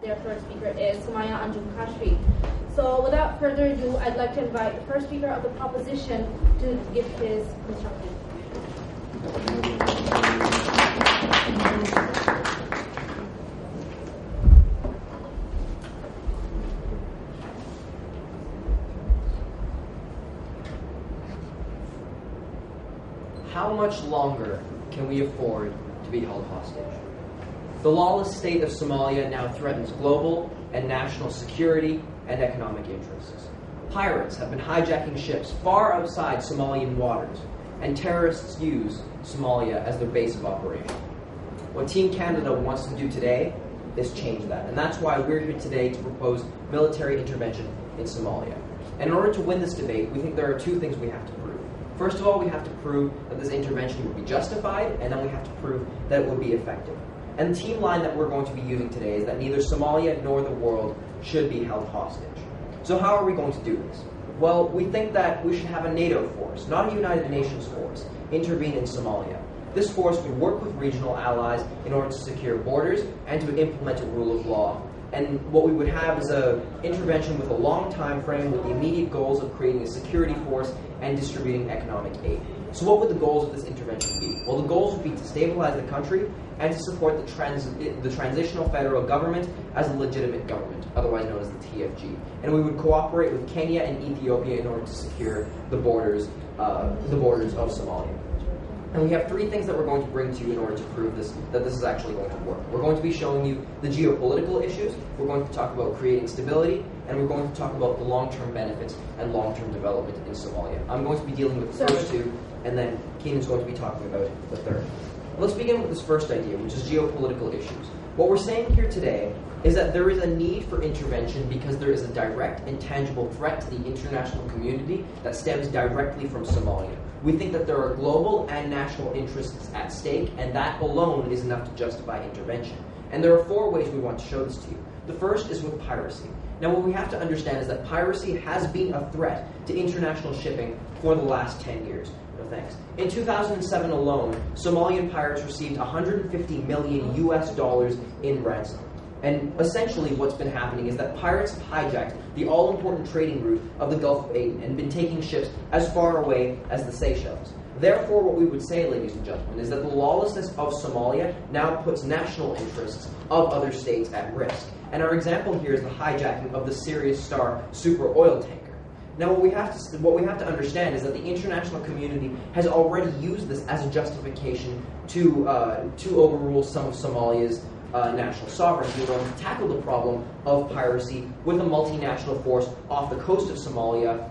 their first speaker is Sumaiya, Anjum, Kashfi. So without further ado, I'd like to invite the first speaker of the proposition to give his instruction. How much longer can we afford to be held hostage? The lawless state of Somalia now threatens global and national security and economic interests. Pirates have been hijacking ships far outside Somalian waters, and terrorists use Somalia as their base of operation. What Team Canada wants to do today is change that, and that's why we're here today to propose military intervention in Somalia. And in order to win this debate, we think there are two things we have to prove. First of all, we have to prove that this intervention would be justified, and then we have to prove that it would be effective. And the team line that we're going to be using today is that neither Somalia nor the world should be held hostage. So how are we going to do this? Well, we think that we should have a NATO force, not a United Nations force, intervene in Somalia. This force would work with regional allies in order to secure borders and to implement a rule of law. And what we would have is an intervention with a long time frame with the immediate goals of creating a security force and distributing economic aid. So what would the goals of this intervention be? Well, the goals would be to stabilize the country and to support the transitional federal government as a legitimate government, otherwise known as the TFG. And we would cooperate with Kenya and Ethiopia in order to secure the borders of Somalia. And we have three things that we're going to bring to you in order to prove that this is actually going to work. We're going to be showing you the geopolitical issues, we're going to talk about creating stability, and we're going to talk about the long-term benefits and long-term development in Somalia. I'm going to be dealing with the first two, and then Keenan's going to be talking about the third. Let's begin with this first idea, which is geopolitical issues. What we're saying here today is that there is a need for intervention because there is a direct and tangible threat to the international community that stems directly from Somalia. We think that there are global and national interests at stake, and that alone is enough to justify intervention. And there are four ways we want to show this to you. The first is with piracy. Now, what we have to understand is that piracy has been a threat to international shipping for the last 10 years. No thanks. In 2007 alone, Somalian pirates received $150 million in ransom. And essentially what's been happening is that pirates have hijacked the all-important trading route of the Gulf of Aden and been taking ships as far away as the Seychelles. Therefore, what we would say, ladies and gentlemen, is that the lawlessness of Somalia now puts national interests of other states at risk. And our example here is the hijacking of the Sirius Star super oil tanker. Now, what we have to understand is that the international community has already used this as a justification to overrule some of Somalia's national sovereignty in order to tackle the problem of piracy with a multinational force off the coast of Somalia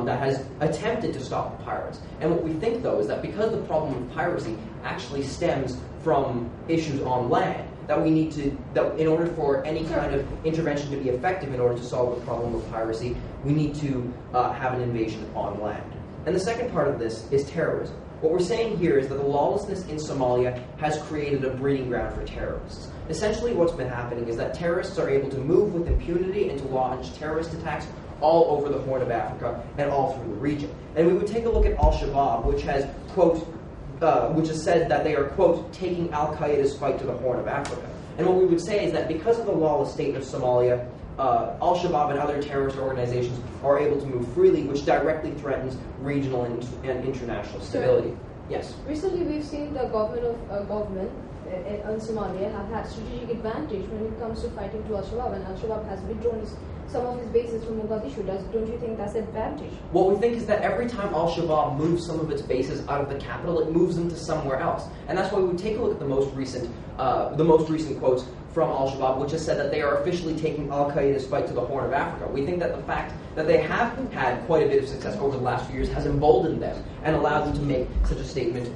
that has attempted to stop the pirates. And what we think, though, is that because the problem of piracy actually stems from issues on land, that in order for any kind of intervention to be effective in order to solve the problem of piracy, we need to have an invasion on land. And the second part of this is terrorism. What we're saying here is that the lawlessness in Somalia has created a breeding ground for terrorists. Essentially what's been happening is that terrorists are able to move with impunity and to launch terrorist attacks all over the Horn of Africa and all through the region. And we would take a look at Al-Shabaab, which has, quote, which has said that they are, quote, taking Al-Qaeda's fight to the Horn of Africa. And what we would say is that because of the lawless state of Somalia, Al-Shabaab and other terrorist organizations are able to move freely, which directly threatens regional and international stability. Sure. Yes? Recently, we've seen the government in Somalia have had strategic advantage when it comes to fighting to Al-Shabaab, and Al-Shabaab has withdrawn some of his bases from Mogadishu. Don't you think that's an advantage? What we think is that every time Al-Shabaab moves some of its bases out of the capital, it moves them to somewhere else. And that's why we would take a look at the most recent quotes from Al-Shabaab, which has said that they are officially taking Al-Qaeda's fight to the Horn of Africa. We think that the fact that they have had quite a bit of success over the last few years has emboldened them and allowed them to make such a statement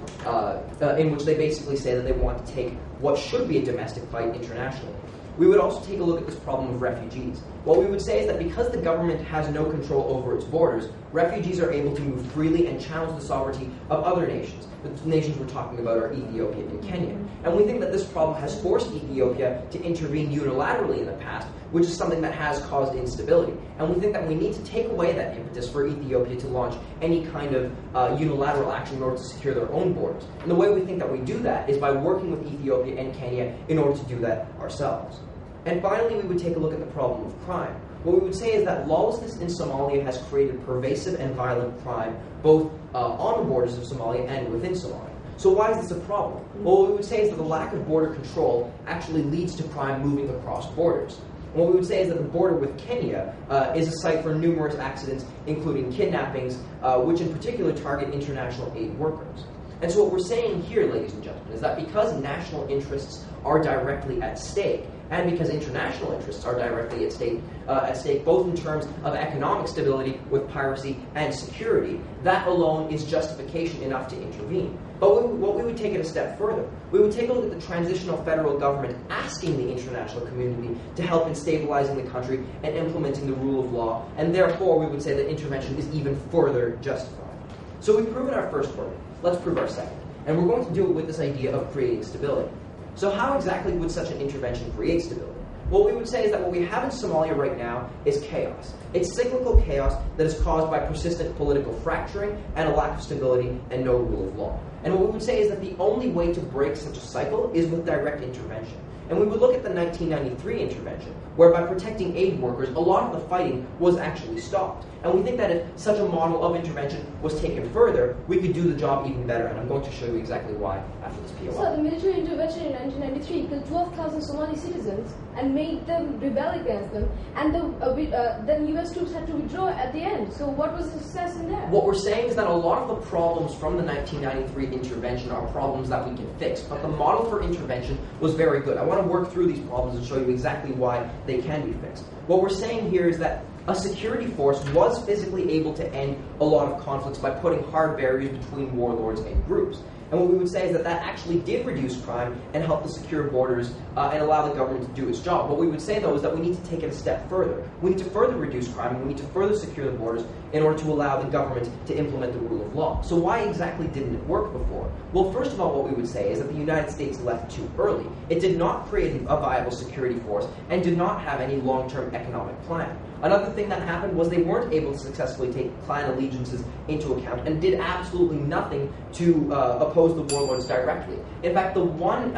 in which they basically say that they want to take what should be a domestic fight internationally. We would also take a look at this problem of refugees. What we would say is that because the government has no control over its borders, refugees are able to move freely and challenge the sovereignty of other nations. The nations we're talking about are Ethiopia and Kenya. And we think that this problem has forced Ethiopia to intervene unilaterally in the past, which is something that has caused instability. And we think that we need to take away that impetus for Ethiopia to launch any kind of unilateral action in order to secure their own borders. And the way we think that we do that is by working with Ethiopia and Kenya in order to do that ourselves. And finally, we would take a look at the problem of crime. What we would say is that lawlessness in Somalia has created pervasive and violent crime, both on the borders of Somalia and within Somalia. So why is this a problem? Well, what we would say is that the lack of border control actually leads to crime moving across borders. And what we would say is that the border with Kenya is a site for numerous accidents, including kidnappings, which in particular target international aid workers. And so what we're saying here, ladies and gentlemen, is that because national interests are directly at stake, and because international interests are directly at stake, both in terms of economic stability with piracy and security, that alone is justification enough to intervene. But what we would take it a step further. We would take a look at the transitional federal government asking the international community to help in stabilizing the country and implementing the rule of law, and therefore we would say that intervention is even further justified. So we've proven our first verdict. Let's prove our second. And we're going to do it with this idea of creating stability. So how exactly would such an intervention create stability? What we would say is that what we have in Somalia right now is chaos. It's cyclical chaos that is caused by persistent political fracturing and a lack of stability and no rule of law. And what we would say is that the only way to break such a cycle is with direct intervention. And we would look at the 1993 intervention, where by protecting aid workers, a lot of the fighting was actually stopped. And we think that if such a model of intervention was taken further, we could do the job even better. And I'm going to show you exactly why after this POI. So the military intervention in 1993 killed 12,000 Somali citizens and made them rebel against them. And then US troops had to withdraw at the end. So what was the success in that? What we're saying is that a lot of the problems from the 1993 intervention are problems that we can fix. But the model for intervention was very good. I want to work through these problems and show you exactly why they can be fixed. What we're saying here is that a security force was physically able to end a lot of conflicts by putting hard barriers between warlords and groups. And what we would say is that that actually did reduce crime and help to secure borders and allow the government to do its job. What we would say, though, is that we need to take it a step further. We need to further reduce crime, and we need to further secure the borders in order to allow the government to implement the rule of law. So why exactly didn't it work before? Well, first of all, what we would say is that the United States left too early. It did not create a viable security force and did not have any long-term economic plan. Another thing that happened was they weren't able to successfully take clan allegiances into account and did absolutely nothing to oppose the warlords directly. In fact, the one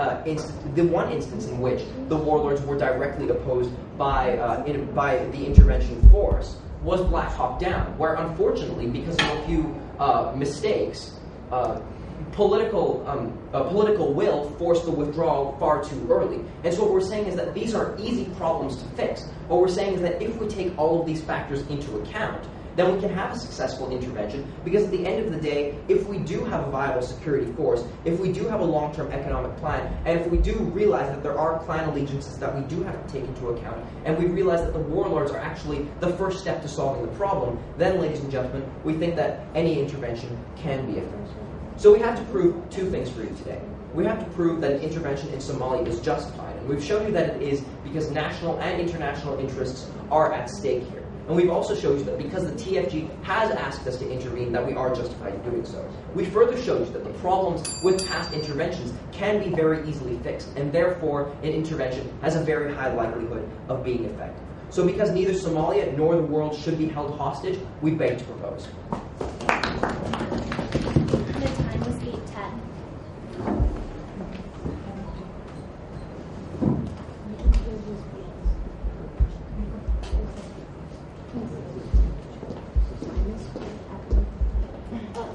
instance in which the warlords were directly opposed by the intervention force was Black Hawk Down, where unfortunately, because of a few mistakes, political will forced the withdrawal far too early. And so what we're saying is that these are easy problems to fix. What we're saying is that if we take all of these factors into account, then we can have a successful intervention, because at the end of the day, if we do have a viable security force, if we do have a long-term economic plan, and if we do realize that there are clan allegiances that we do have to take into account, and we realize that the warlords are actually the first step to solving the problem, then, ladies and gentlemen, we think that any intervention can be effective. So we have to prove two things for you today. We have to prove that an intervention in Somalia is justified, and we've shown you that it is because national and international interests are at stake here. And we've also showed you that because the TFG has asked us to intervene, that we are justified in doing so. We further showed you that the problems with past interventions can be very easily fixed, and therefore an intervention has a very high likelihood of being effective. So because neither Somalia nor the world should be held hostage, we beg to propose.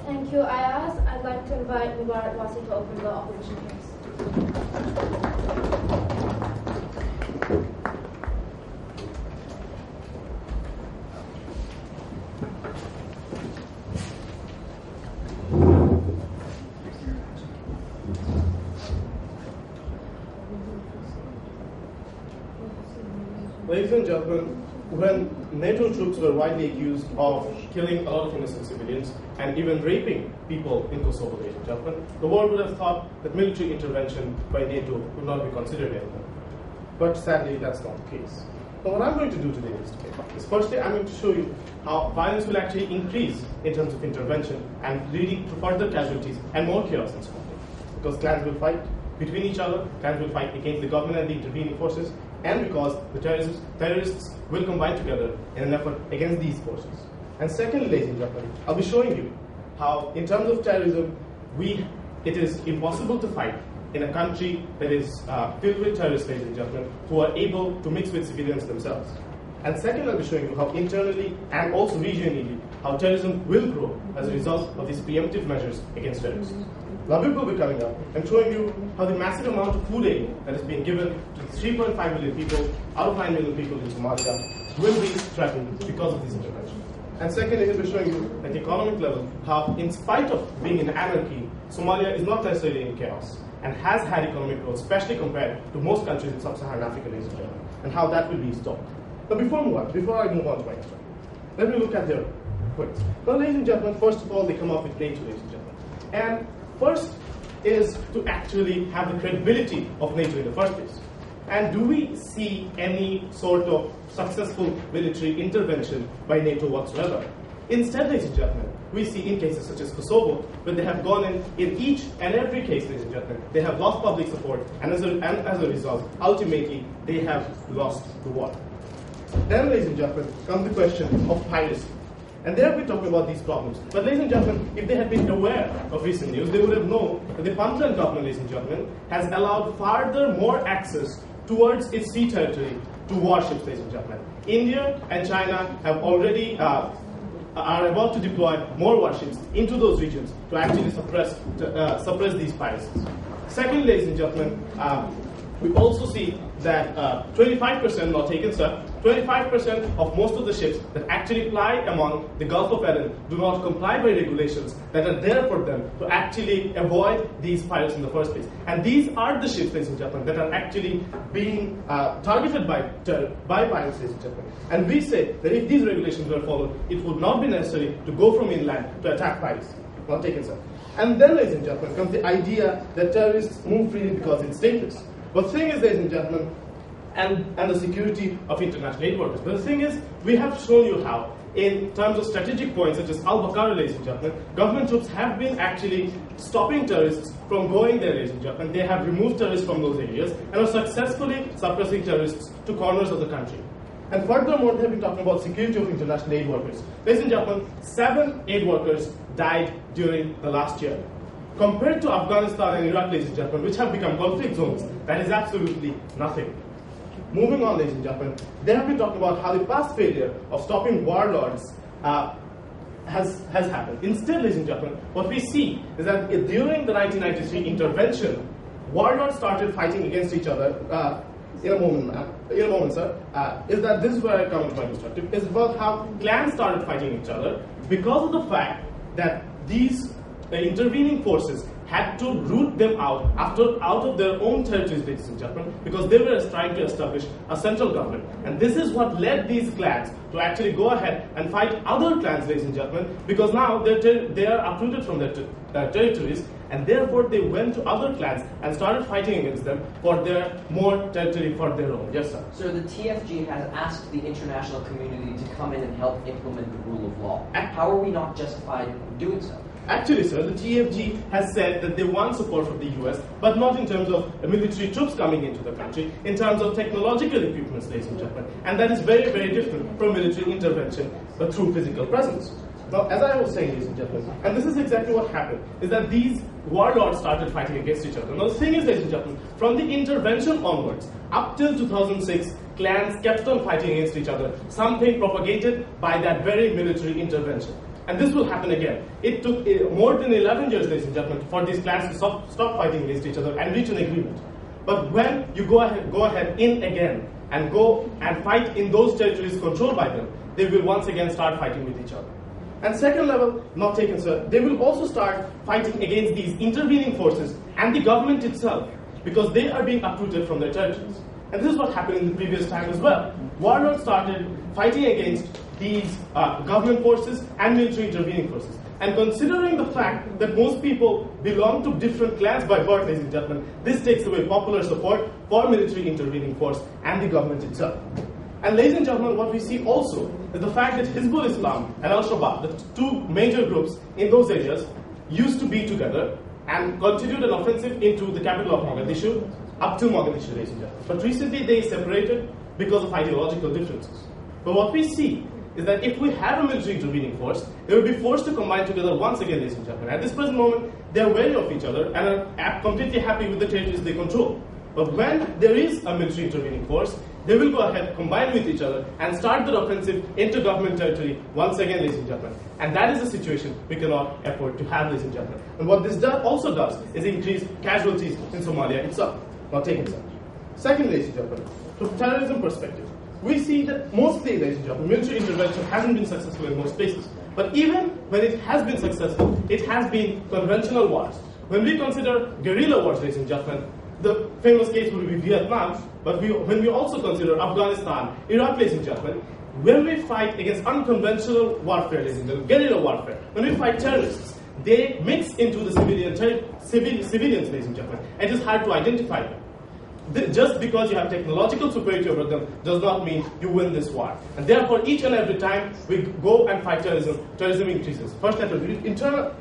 Thank you, Ayaz. I'd like to invite Mubarrat Wassey to open the opposition case. Ladies and gentlemen, when NATO troops were widely accused of killing a lot of innocent civilians and even raping people in Kosovo, ladies and gentlemen, the world would have thought that military intervention by NATO would not be considered anymore. But sadly, that's not the case. But what I'm going to do today is firstly, I'm going to show you how violence will actually increase in terms of intervention and leading to further casualties and more chaos in Somalia. Because clans will fight between each other, clans will fight against the government and the intervening forces, and because the terrorists will combine together in an effort against these forces. And secondly, ladies and gentlemen, I'll be showing you how, in terms of terrorism, it is impossible to fight in a country that is filled with terrorists, ladies and gentlemen, who are able to mix with civilians themselves. And second, I'll be showing you how internally and also regionally, how terrorism will grow as a result of these preemptive measures against terrorists. Labib will be coming up and showing you how the massive amount of food aid that is being given to 3.5 million people out of 9 million people in Somalia will be threatened because of these interventions. And secondly, he'll be showing you at the economic level how, in spite of being in anarchy, Somalia is not necessarily in chaos and has had economic growth, especially compared to most countries in sub-Saharan Africa, ladies and gentlemen, and how that will be stopped. But before I move on to my next one, let me look at their points. Now, ladies and gentlemen, first of all, they come up with NATO, ladies and gentlemen. And first is to actually have the credibility of NATO in the first place. And do we see any sort of successful military intervention by NATO whatsoever? Instead, ladies and gentlemen, we see in cases such as Kosovo, where they have gone in each and every case, ladies and gentlemen, they have lost public support, and as a result, ultimately, they have lost the war. Then, ladies and gentlemen, comes the question of piracy. And there we're talking about these problems. But ladies and gentlemen, if they had been aware of recent news, they would have known that the Puntland government, ladies and gentlemen, has allowed further more access towards its sea territory to warships, ladies and gentlemen. India and China have already are about to deploy more warships into those regions to actually suppress these piracies. Second, ladies and gentlemen, we also see that 25%, not taken, sir, 25% of most of the ships that actually ply among the Gulf of Aden do not comply by regulations that are there for them to actually avoid these pirates in the first place. And these are the ships, ladies and gentlemen, that are actually being targeted by pirates, ladies and gentlemen. And we say that if these regulations were followed, it would not be necessary to go from inland to attack pirates. Not taken, sir. And then, ladies and gentlemen, comes the idea that terrorists move freely because it's stateless. But the thing is, ladies and gentlemen, and the security of international aid workers. But the thing is, we have shown you how, in terms of strategic points such as Al-Bakara, ladies and gentlemen, government troops have been actually stopping terrorists from going there, ladies and gentlemen. They have removed terrorists from those areas and are successfully suppressing terrorists to corners of the country. And furthermore, they have been talking about security of international aid workers. Ladies and gentlemen, 7 aid workers died during the last year. Compared to Afghanistan and Iraq, ladies and gentlemen, which have become conflict zones, that is absolutely nothing. Moving on, ladies and gentlemen, they have been talking about how the past failure of stopping warlords has happened. Instead, ladies and gentlemen, what we see is that during the 1993 intervention, warlords started fighting against each other. In a moment, sir. Is that this is where I come into my perspective? Is about how clans started fighting each other because of the fact that these intervening forces had to root them out of their own territories, ladies and gentlemen, because they were trying to establish a central government. And this is what led these clans to actually go ahead and fight other clans, ladies and gentlemen, because now they are uprooted from their territories, and therefore they went to other clans and started fighting against them for their more territory for their own. Yes, sir. So the TFG has asked the international community to come in and help implement the rule of law. How are we not justified in doing so? Actually, sir, the TFG has said that they want support from the US, but not in terms of military troops coming into the country, in terms of technological equipment, ladies and gentlemen. And that is very, very different from military intervention, but through physical presence. Now, as I was saying, ladies and gentlemen, and this is exactly what happened, is that these warlords started fighting against each other. Now, the thing is, ladies and gentlemen, from the intervention onwards, up till 2006, clans kept on fighting against each other, something propagated by that very military intervention. And this will happen again. It took more than 11 years, ladies and gentlemen, for these clans to stop fighting against each other and reach an agreement. But when you go ahead in again and go and fight in those territories controlled by them, they will once again start fighting with each other. And second level, not taken, sir, they will also start fighting against these intervening forces and the government itself, because they are being uprooted from their territories. And this is what happened in the previous time as well. Warlords started fighting against these government forces and military intervening forces. And considering the fact that most people belong to different clans by birth, ladies and gentlemen, this takes away popular support for military intervening force and the government itself. And ladies and gentlemen, what we see also is the fact that Hizbul Islam and Al-Shabaab, the two major groups in those areas, used to be together and continued an offensive into the capital of Mogadishu, up to Mogadishu, ladies and gentlemen. But recently they separated because of ideological differences. But what we see is that if we have a military intervening force, they will be forced to combine together once again, ladies and gentlemen. At this present moment, they are wary of each other and are completely happy with the territories they control. But when there is a military intervening force, they will go ahead, combine with each other, and start their offensive into government territory once again, ladies and gentlemen. And that is a situation we cannot afford to have, ladies and gentlemen. And what this also does is increase casualties in Somalia itself. Now, taken such. Second, ladies and gentlemen, from terrorism perspective, we see that mostly, ladies and gentlemen, military intervention hasn't been successful in most places. But even when it has been successful, it has been conventional wars. When we consider guerrilla wars, ladies and gentlemen, the famous case would be Vietnam, but when we also consider Afghanistan, Iraq, ladies and gentlemen, when we fight against unconventional warfare, ladies and gentlemen, guerrilla warfare, when we fight terrorists, they mix into the civilians, ladies and gentlemen. It is hard to identify them. Just because you have technological superiority over them does not mean you win this war. And therefore, each and every time we go and fight terrorism increases. First, that will be internally,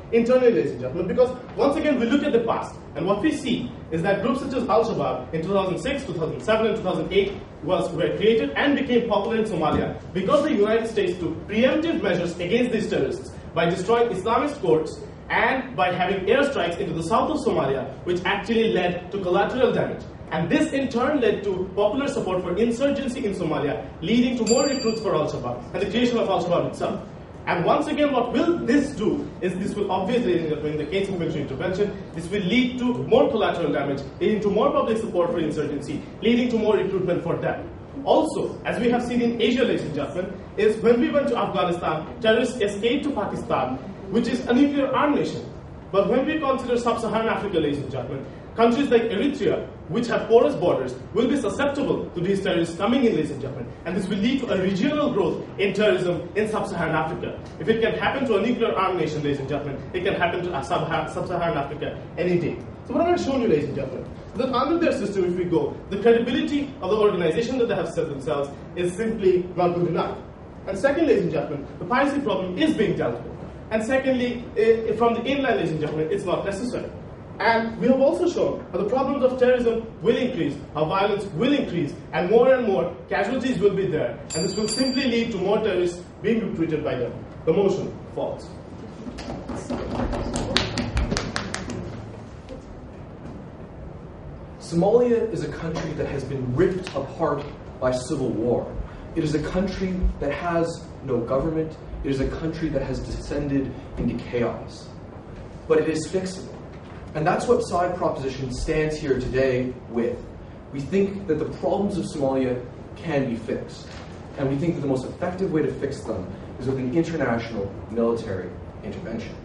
ladies and gentlemen, because once again, we look at the past, and what we see is that groups such as Al-Shabaab in 2006, 2007, and 2008 were created and became popular in Somalia because the United States took preemptive measures against these terrorists by destroying Islamist courts and by having airstrikes into the south of Somalia, which actually led to collateral damage. And this in turn led to popular support for insurgency in Somalia, leading to more recruits for Al-Shabaab and the creation of Al-Shabaab itself. And once again, what will this do is this will obviously, in the case of military intervention, this will lead to more collateral damage, leading to more public support for insurgency, leading to more recruitment for them. Also, as we have seen in Asia, ladies and gentlemen, is when we went to Afghanistan, terrorists escaped to Pakistan, which is a nuclear armed nation. But when we consider sub-Saharan Africa, ladies and gentlemen, countries like Eritrea, which have porous borders, will be susceptible to these terrorists coming in, ladies and gentlemen. And this will lead to a regional growth in terrorism in sub-Saharan Africa. If it can happen to a nuclear armed nation, ladies and gentlemen, it can happen to sub-Saharan Africa any day. So what I have shown you, ladies and gentlemen, that under their system, if we go, the credibility of the organization that they have set themselves is simply not good enough. And second, ladies and gentlemen, the piracy problem is being dealt with. And secondly, from the inland, ladies and gentlemen, it's not necessary. And we have also shown how the problems of terrorism will increase, how violence will increase, and more casualties will be there. And this will simply lead to more terrorists being recruited by them. The motion falls. Somalia is a country that has been ripped apart by civil war. It is a country that has no government. It is a country that has descended into chaos. But it is fixable. And that's what side proposition stands here today with. We think that the problems of Somalia can be fixed. And we think that the most effective way to fix them is with an international military intervention.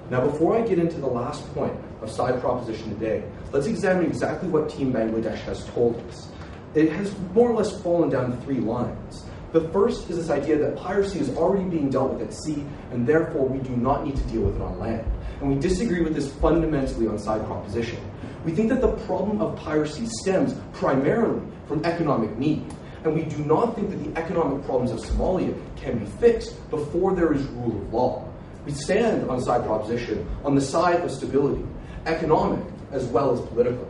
Now, before I get into the last point of side proposition today, let's examine exactly what Team Bangladesh has told us. It has more or less fallen down to 3 lines. The first is this idea that piracy is already being dealt with at sea, and therefore we do not need to deal with it on land. And we disagree with this fundamentally on side proposition. We think that the problem of piracy stems primarily from economic need, and we do not think that the economic problems of Somalia can be fixed before there is rule of law. We stand on side proposition on the side of stability, economic as well as political.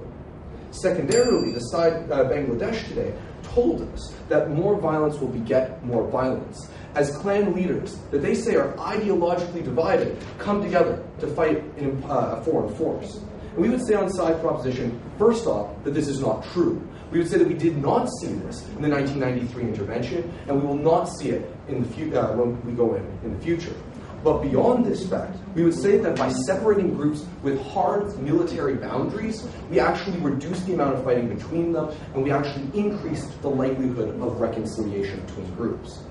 Secondarily, the side Bangladesh today told us that more violence will beget more violence, as clan leaders that they say are ideologically divided come together to fight a foreign force. And we would say on side proposition, first off, that this is not true. We would say that we did not see this in the 1993 intervention, and we will not see it in the when we go in the future. But beyond this fact, we would say that by separating groups with hard military boundaries, we actually reduce the amount of fighting between them, and we actually increase the likelihood of reconciliation between groups.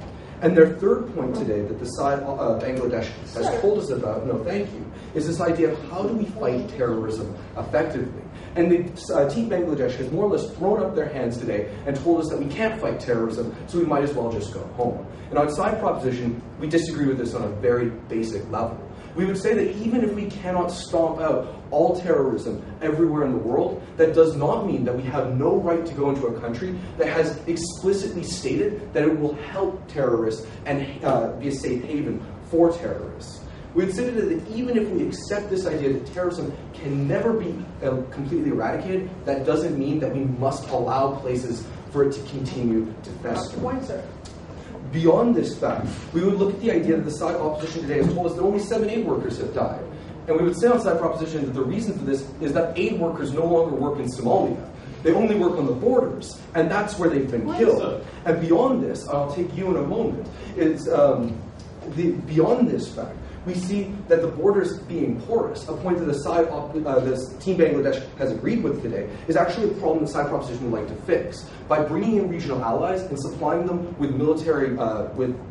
And their third point today that the side Bangladesh has told us about, no thank you, is this idea of how do we fight terrorism effectively. And the Team Bangladesh has more or less thrown up their hands today and told us that we can't fight terrorism, so we might as well just go home. And on side proposition, we disagree with this on a very basic level. We would say that even if we cannot stomp out all terrorism everywhere in the world, that does not mean that we have no right to go into a country that has explicitly stated that it will help terrorists and be a safe haven for terrorists. We would say that even if we accept this idea that terrorism can never be completely eradicated, that doesn't mean that we must allow places for it to continue to fester. Beyond this fact, we would look at the idea that the side opposition today has told us that only 7 aid workers have died. And we would say on side proposition that the reason for this is that aid workers no longer work in Somalia. They only work on the borders, and that's where they've been killed. And beyond this, I'll take you in a moment, is beyond this fact, we see that the borders being porous, a point that the Team Bangladesh has agreed with today, is actually a problem that side proposition would like to fix. By bringing in regional allies and supplying them with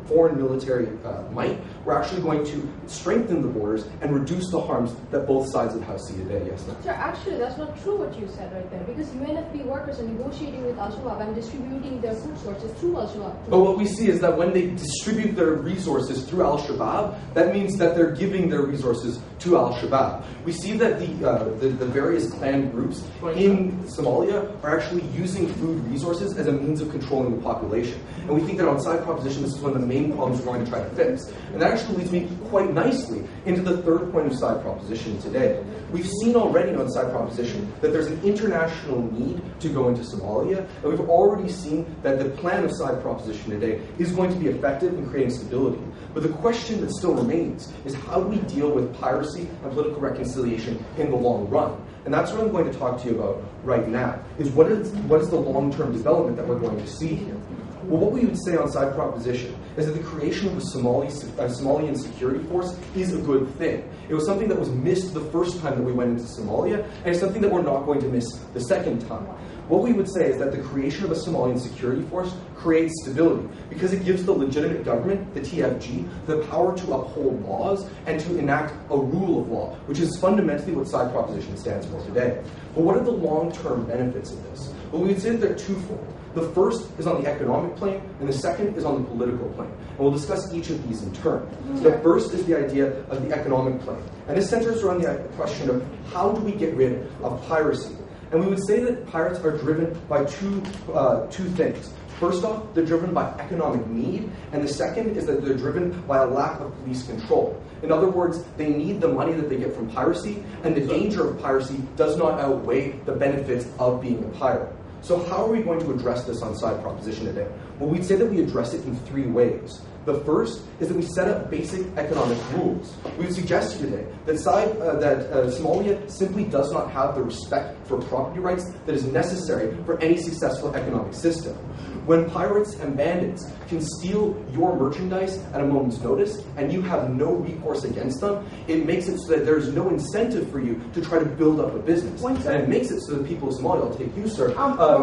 foreign military might, we're actually going to strengthen the borders and reduce the harms that both sides of the house see today. Yes, ma'am. Sir, actually, that's not true what you said right there, because UNFP workers are negotiating with Al-Shabaab and distributing their food sources through Al-Shabaab. But what we see is that when they distribute their resources through Al-Shabaab, that means that they're giving their resources to Al-Shabaab. We see that the various clan groups in Somalia are actually using food resources as a means of controlling the population. And we think that on side proposition, this is one of the main problems we're going to try to fix. And that actually leads me quite nicely into the third point of side proposition today. We've seen already on side proposition that there's an international need to go into Somalia, and we've already seen that the plan of side proposition today is going to be effective in creating stability. But the question that still remains is how do we deal with piracy and political reconciliation in the long run? And that's what I'm going to talk to you about right now, is what is the long-term development that we're going to see here? Well, what we would say on side proposition is that the creation of a Somalian security force is a good thing. It was something that was missed the first time that we went into Somalia, and it's something that we're not going to miss the second time. What we would say is that the creation of a Somalian security force creates stability because it gives the legitimate government, the TFG, the power to uphold laws and to enact a rule of law, which is fundamentally what side proposition stands for today. But what are the long-term benefits of this? Well, we would say that they're twofold. The first is on the economic plane, and the second is on the political plane. And we'll discuss each of these in turn. So the first is the idea of the economic plane. And this centers around the question of how do we get rid of piracy? And we would say that pirates are driven by two things. First off, they're driven by economic need, and the second is that they're driven by a lack of police control. In other words, they need the money that they get from piracy, and the danger of piracy does not outweigh the benefits of being a pirate. So how are we going to address this on side proposition today? Well, we'd say that we address it in 3 ways. The first is that we set up basic economic rules. We would suggest to you today that Somalia simply does not have the respect for property rights that is necessary for any successful economic system. When pirates and bandits can steal your merchandise at a moment's notice and you have no recourse against them, it makes it so that there's no incentive for you to try to build up a business. And it makes it so that the people of Somalia, I'll take you, sir,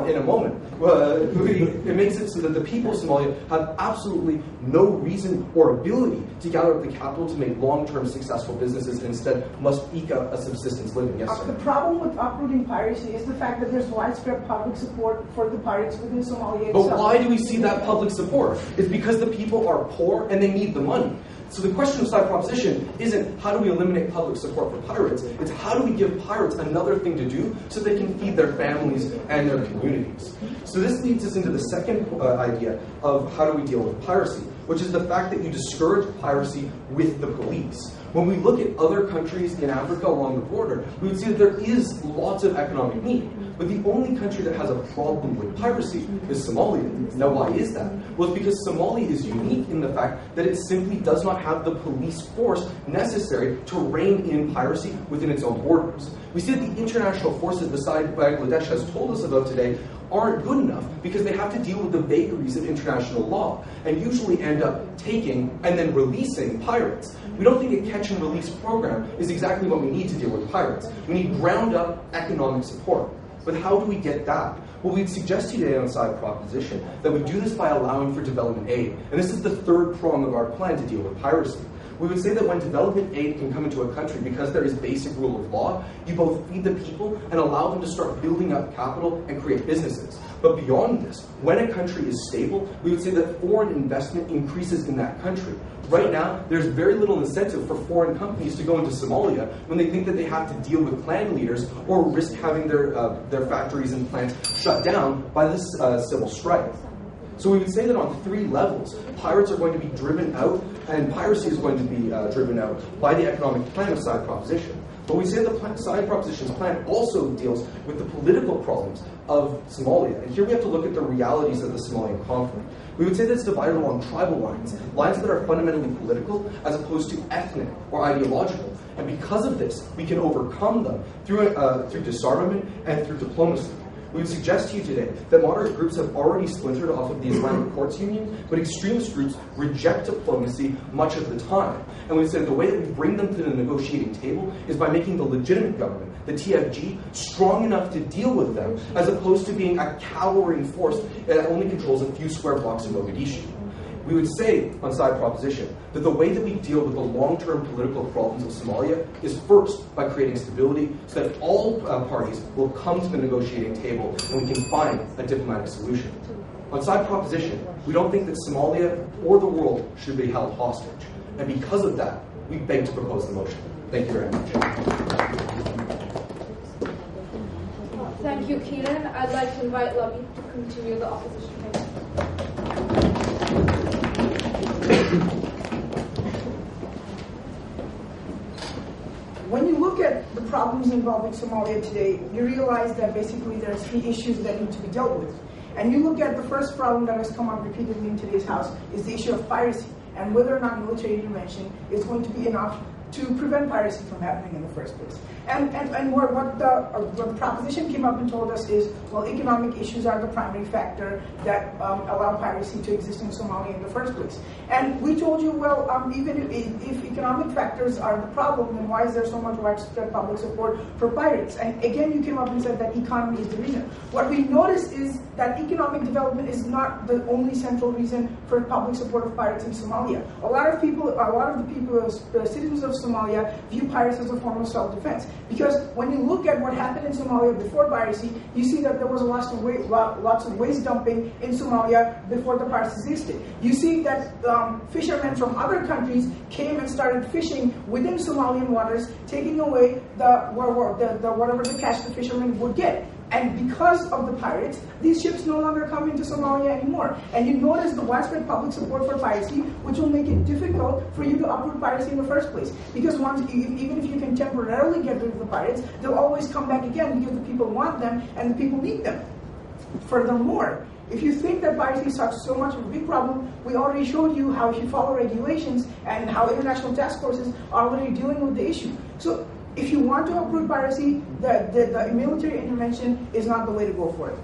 in a moment. It makes it so that the people of Somalia have absolutely no reason or ability to gather up the capital to make long-term successful businesses and instead must eke out a subsistence living. Yes, sir. The problem with uprooting piracy is the fact that there's widespread public support for the pirates within Somalia itself. But why do we see that public support? It's because the people are poor and they need the money. So the question of side proposition isn't how do we eliminate public support for pirates, it's how do we give pirates another thing to do so they can feed their families and their communities. So this leads us into the second idea of how do we deal with piracy, which is the fact that you discourage piracy with the police. When we look at other countries in Africa along the border, we would see that there is lots of economic need. But the only country that has a problem with piracy is Somalia. Now, why is that? Well, it's because Somalia is unique in the fact that it simply does not have the police force necessary to rein in piracy within its own borders. We see that the international forces beside Bangladesh has told us about today aren't good enough because they have to deal with the vagaries of international law and usually end up taking and then releasing pirates. We don't think a catch and release program is exactly what we need to deal with pirates. We need ground up economic support. But how do we get that? Well, we'd suggest today on side proposition that we do this by allowing for development aid. And this is the third prong of our plan to deal with piracy. We would say that when development aid can come into a country because there is basic rule of law, you both feed the people and allow them to start building up capital and create businesses. But beyond this, when a country is stable, we would say that foreign investment increases in that country. Right now, there's very little incentive for foreign companies to go into Somalia when they think that they have to deal with clan leaders or risk having their factories and plants shut down by this civil strife. So we would say that on 3 levels, pirates are going to be driven out and piracy is going to be driven out by the economic plan of side proposition. But we say the side propositions plan also deals with the political problems of Somalia. And here we have to look at the realities of the Somalian conflict. We would say that it's divided along tribal lines, lines that are fundamentally political as opposed to ethnic or ideological. And because of this, we can overcome them through disarmament and through diplomacy. We would suggest to you today that moderate groups have already splintered off of the Islamic courts union, but extremist groups reject diplomacy much of the time. And we said the way that we bring them to the negotiating table is by making the legitimate government, the TFG, strong enough to deal with them, as opposed to being a cowering force that only controls a few square blocks of Mogadishu. We would say, on side proposition, that the way that we deal with the long-term political problems of Somalia is first by creating stability so that all parties will come to the negotiating table and we can find a diplomatic solution. On side proposition, we don't think that Somalia or the world should be held hostage. And because of that, we beg to propose the motion. Thank you very much. Thank you, Keenan. I'd like to invite Labib to continue the opposition case. When you look at the problems involving Somalia today, you realize that basically there are three issues that need to be dealt with. And you look at the first problem that has come up repeatedly in today's House is the issue of piracy and whether or not military intervention is going to be enough to prevent piracy from happening in the first place. And what the proposition came up and told us is, well, economic issues are the primary factor that allow piracy to exist in Somalia in the first place. And we told you, well, even if economic factors are the problem, then why is there so much widespread public support for pirates? And again, you came up and said that economy is the reason. What we noticed is that economic development is not the only central reason for public support of pirates in Somalia. A lot of the citizens of Somalia view pirates as a form of self-defense. Because when you look at what happened in Somalia before piracy, you see that there was lots of waste dumping in Somalia before the pirates existed. You see that fishermen from other countries came and started fishing within Somalian waters, taking away whatever the catch the fishermen would get. And because of the pirates, these ships no longer come into Somalia anymore. And you notice the widespread public support for piracy, which will make it difficult for you to uproot piracy in the first place. Because even if you can temporarily get rid of the pirates, they'll always come back again because the people want them and the people need them. Furthermore, if you think that piracy is so much of a big problem, we already showed you how if you follow regulations and how international task forces are already dealing with the issue. So if you want to uproot piracy, the military intervention is not the way to go for it.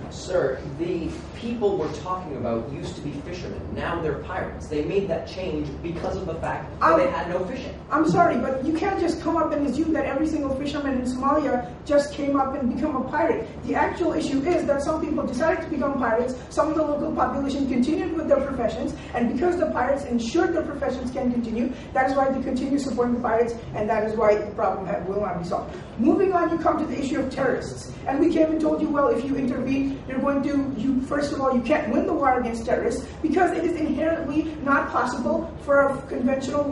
Sir, the people we're talking about used to be fishermen. Now they're pirates. They made that change because of the fact that they had no fishing. I'm sorry, but you can't just come up and assume that every single fisherman in Somalia just came up and become a pirate. The actual issue is that some people decided to become pirates, some of the local population continued with their professions, and because the pirates ensured their professions can continue, that is why they continue supporting the pirates, and that is why the problem will not be solved. Moving on, you come to the issue of terrorists. And we came and told you, well, if you intervene, first of all, you can't win the war against terrorists because it is inherently not possible for a conventional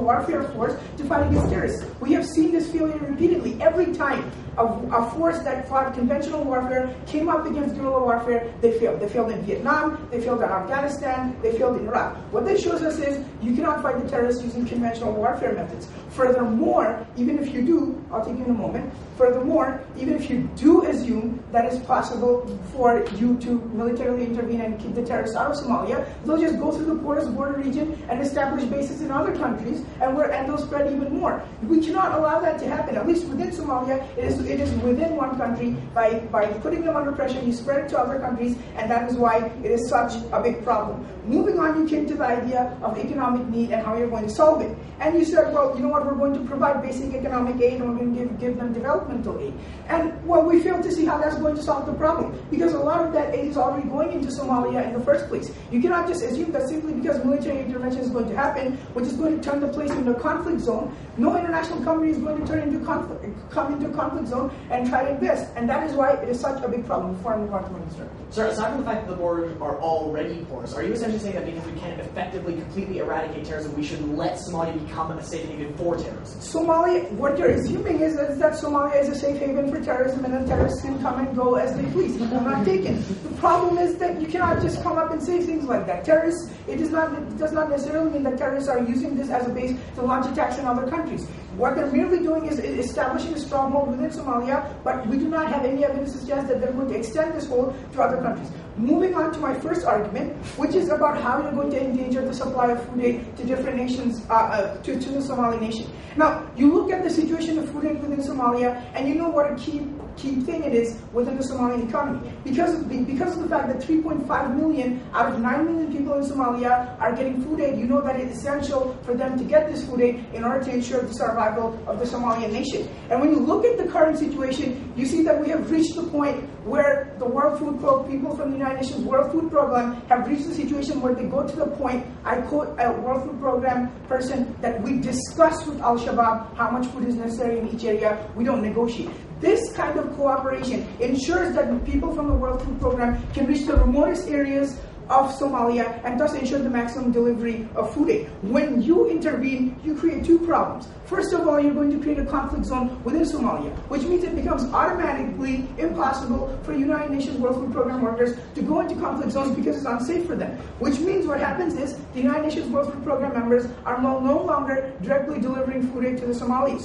warfare force to fight against terrorists. We have seen this failure repeatedly. Every time a force that fought conventional warfare came up against guerrilla warfare, they failed. They failed in Vietnam, they failed in Afghanistan, they failed in Iraq. What this shows us is you cannot fight the terrorists using conventional warfare methods. Furthermore, even if you do, I'll take you in a moment, furthermore, even if you do assume that it's possible for you to militarily intervene and keep the terrorists out of Somalia, they'll just go through the porous border region and establish bases in other countries, and they'll spread even more. We cannot allow that to happen. At least within Somalia, it is within one country. By putting them under pressure, you spread it to other countries, and that is why it is such a big problem. Moving on, you came to the idea of economic need and how you're going to solve it. And you said, well, you know what, we're going to provide basic economic aid and we're going to give them developmental aid. And, well, we failed to see how that's going to solve the problem because a lot of that aid is already going into Somalia in the first place. You cannot just assume that simply because military intervention is going to happen, which is going to turn the place into a conflict zone, no international company is going to come into a conflict zone and try to invest. And that is why it is such a big problem. Before I move on to Minister. Sir, aside from the fact that the borders are already porous, are you essentially saying that because we can't effectively, completely eradicate terrorism, we should let Somalia become a safe haven for terrorism? Somalia, what you're assuming is that Somalia is a safe haven for terrorism and that terrorists can come and go as they please. They're not taken. The problem is that you cannot just come up and say things like that. Terrorists, it does not necessarily mean that terrorists are using this as a base to launch attacks in other countries. What they're merely doing is establishing a stronghold within Somalia, but we do not have any evidence to suggest that they're going to extend this hold to other countries. Moving on to my first argument, which is about how you're going to endanger the supply of food aid to different nations, to the Somali nation. Now, you look at the situation of food aid within Somalia, and you know what a key thing it is within the Somalian economy. Because of the fact that 3.5 million out of 9 million people in Somalia are getting food aid, you know that it's essential for them to get this food aid in order to ensure the survival of the Somalian nation. And when you look at the current situation, you see that we have reached the point where the World Food Program, people from the United Nations World Food Program have reached the situation where they go to the point, I quote a World Food Program person, that we discuss with Al-Shabaab how much food is necessary in each area, we don't negotiate. This kind of cooperation ensures that people from the World Food Program can reach the remotest areas of Somalia and thus ensure the maximum delivery of food aid. When you intervene, you create two problems. First of all, you're going to create a conflict zone within Somalia, which means it becomes automatically impossible for United Nations World Food Program workers to go into conflict zones because it's unsafe for them. Which means what happens is the United Nations World Food Program members are no longer directly delivering food aid to the Somali.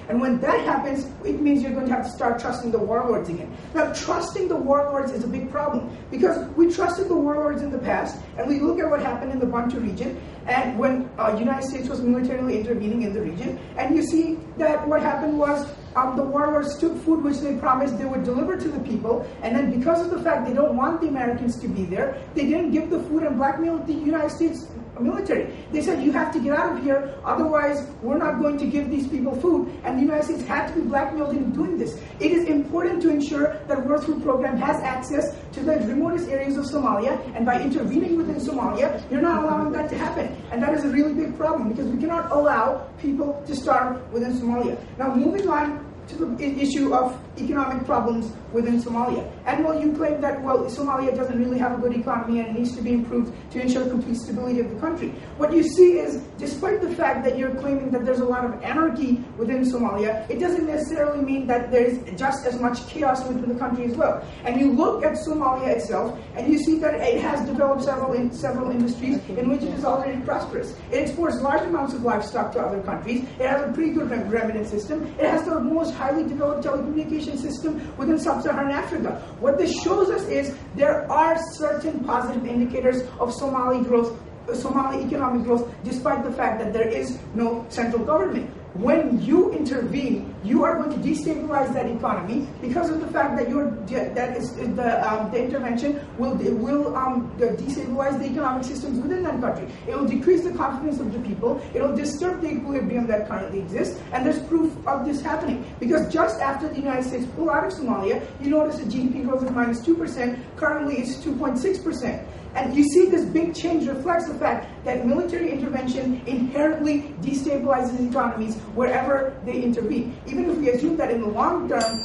And when that happens, it means you're going to have to start trusting the warlords again. Now, trusting the warlords is a big problem because we trusted the warlords in the past, and we look at what happened in the Bantu region, and when United States was militarily intervening in the region, and you see that what happened was the warlords took food which they promised they would deliver to the people, and then because of the fact they don't want the Americans to be there, they didn't give the food and blackmailed the United States military. They said, you have to get out of here, otherwise we're not going to give these people food, and the United States had to be blackmailed into doing this. It is important to ensure that World Food Program has access to the remotest areas of Somalia, and by intervening within Somalia, you're not allowing that to happen. And that is a really big problem, because we cannot allow people to starve within Somalia. Now, moving on to the issue of economic problems within Somalia. And while you claim that, well, Somalia doesn't really have a good economy and it needs to be improved to ensure complete stability of the country, what you see is, despite the fact that you're claiming that there's a lot of anarchy within Somalia, it doesn't necessarily mean that there's just as much chaos within the country as well. And you look at Somalia itself, and you see that it has developed several industries in which it is already prosperous. It exports large amounts of livestock to other countries. It has a pretty good remittance system. It has the most highly developed telecommunication system within sub-Saharan Africa. What this shows us is there are certain positive indicators of Somali economic growth, despite the fact that there is no central government. When you intervene, you are going to destabilize that economy because of the fact that the intervention will destabilize the economic systems within that country. It will decrease the confidence of the people. It will disturb the equilibrium that currently exists, and there's proof of this happening. Because just after the United States pulled out of Somalia, you notice the GDP growth of -2%. Currently, it's 2.6%. And you see this big change reflects the fact that military intervention inherently destabilizes economies wherever they intervene. Even if we assume that in the long term,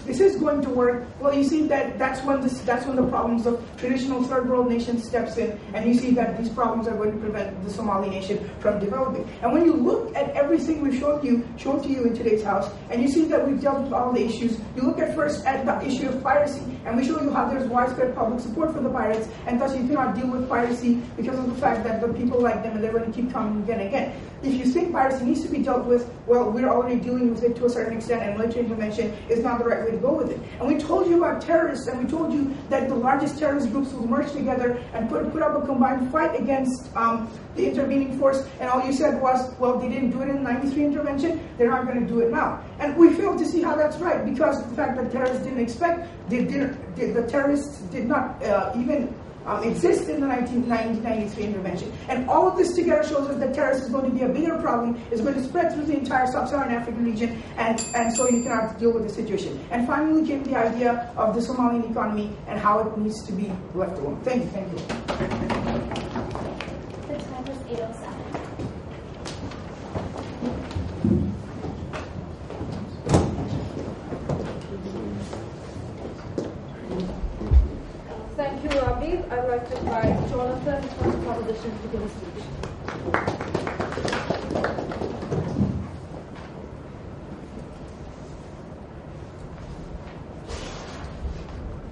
this is going to work, well, you see that that's when the problems of traditional third world nations steps in, and you see that these problems are going to prevent the Somali nation from developing. And when you look at everything we've shown to you in today's house, and you see that we've dealt with all the issues, you look at first at the issue of piracy, and we show you how there's widespread public support for the pirates, and thus you cannot deal with piracy because of the fact that the people like them, and they're going to keep coming again and again. If you think piracy needs to be dealt with, well, we're already dealing with it to a certain extent, and military intervention is not the right way to go with it. And we told you about terrorists, and we told you that the largest terrorist groups will merge together and put up a combined fight against the intervening force, and all you said was, well, they didn't do it in the '93 intervention, they're not going to do it now. And we failed to see how that's right, because of the fact that terrorists the terrorists did not even exist in the 1993 intervention. And all of this together shows us that terrorism is going to be a bigger problem, is going to spread through the entire sub-Saharan African region, and so you cannot deal with the situation. And finally came the idea of the Somalian economy and how it needs to be left alone. Thank you. The time is 8:07. Thank you, Labib. I'd like to invite Jonathan from the proposition to give a speech.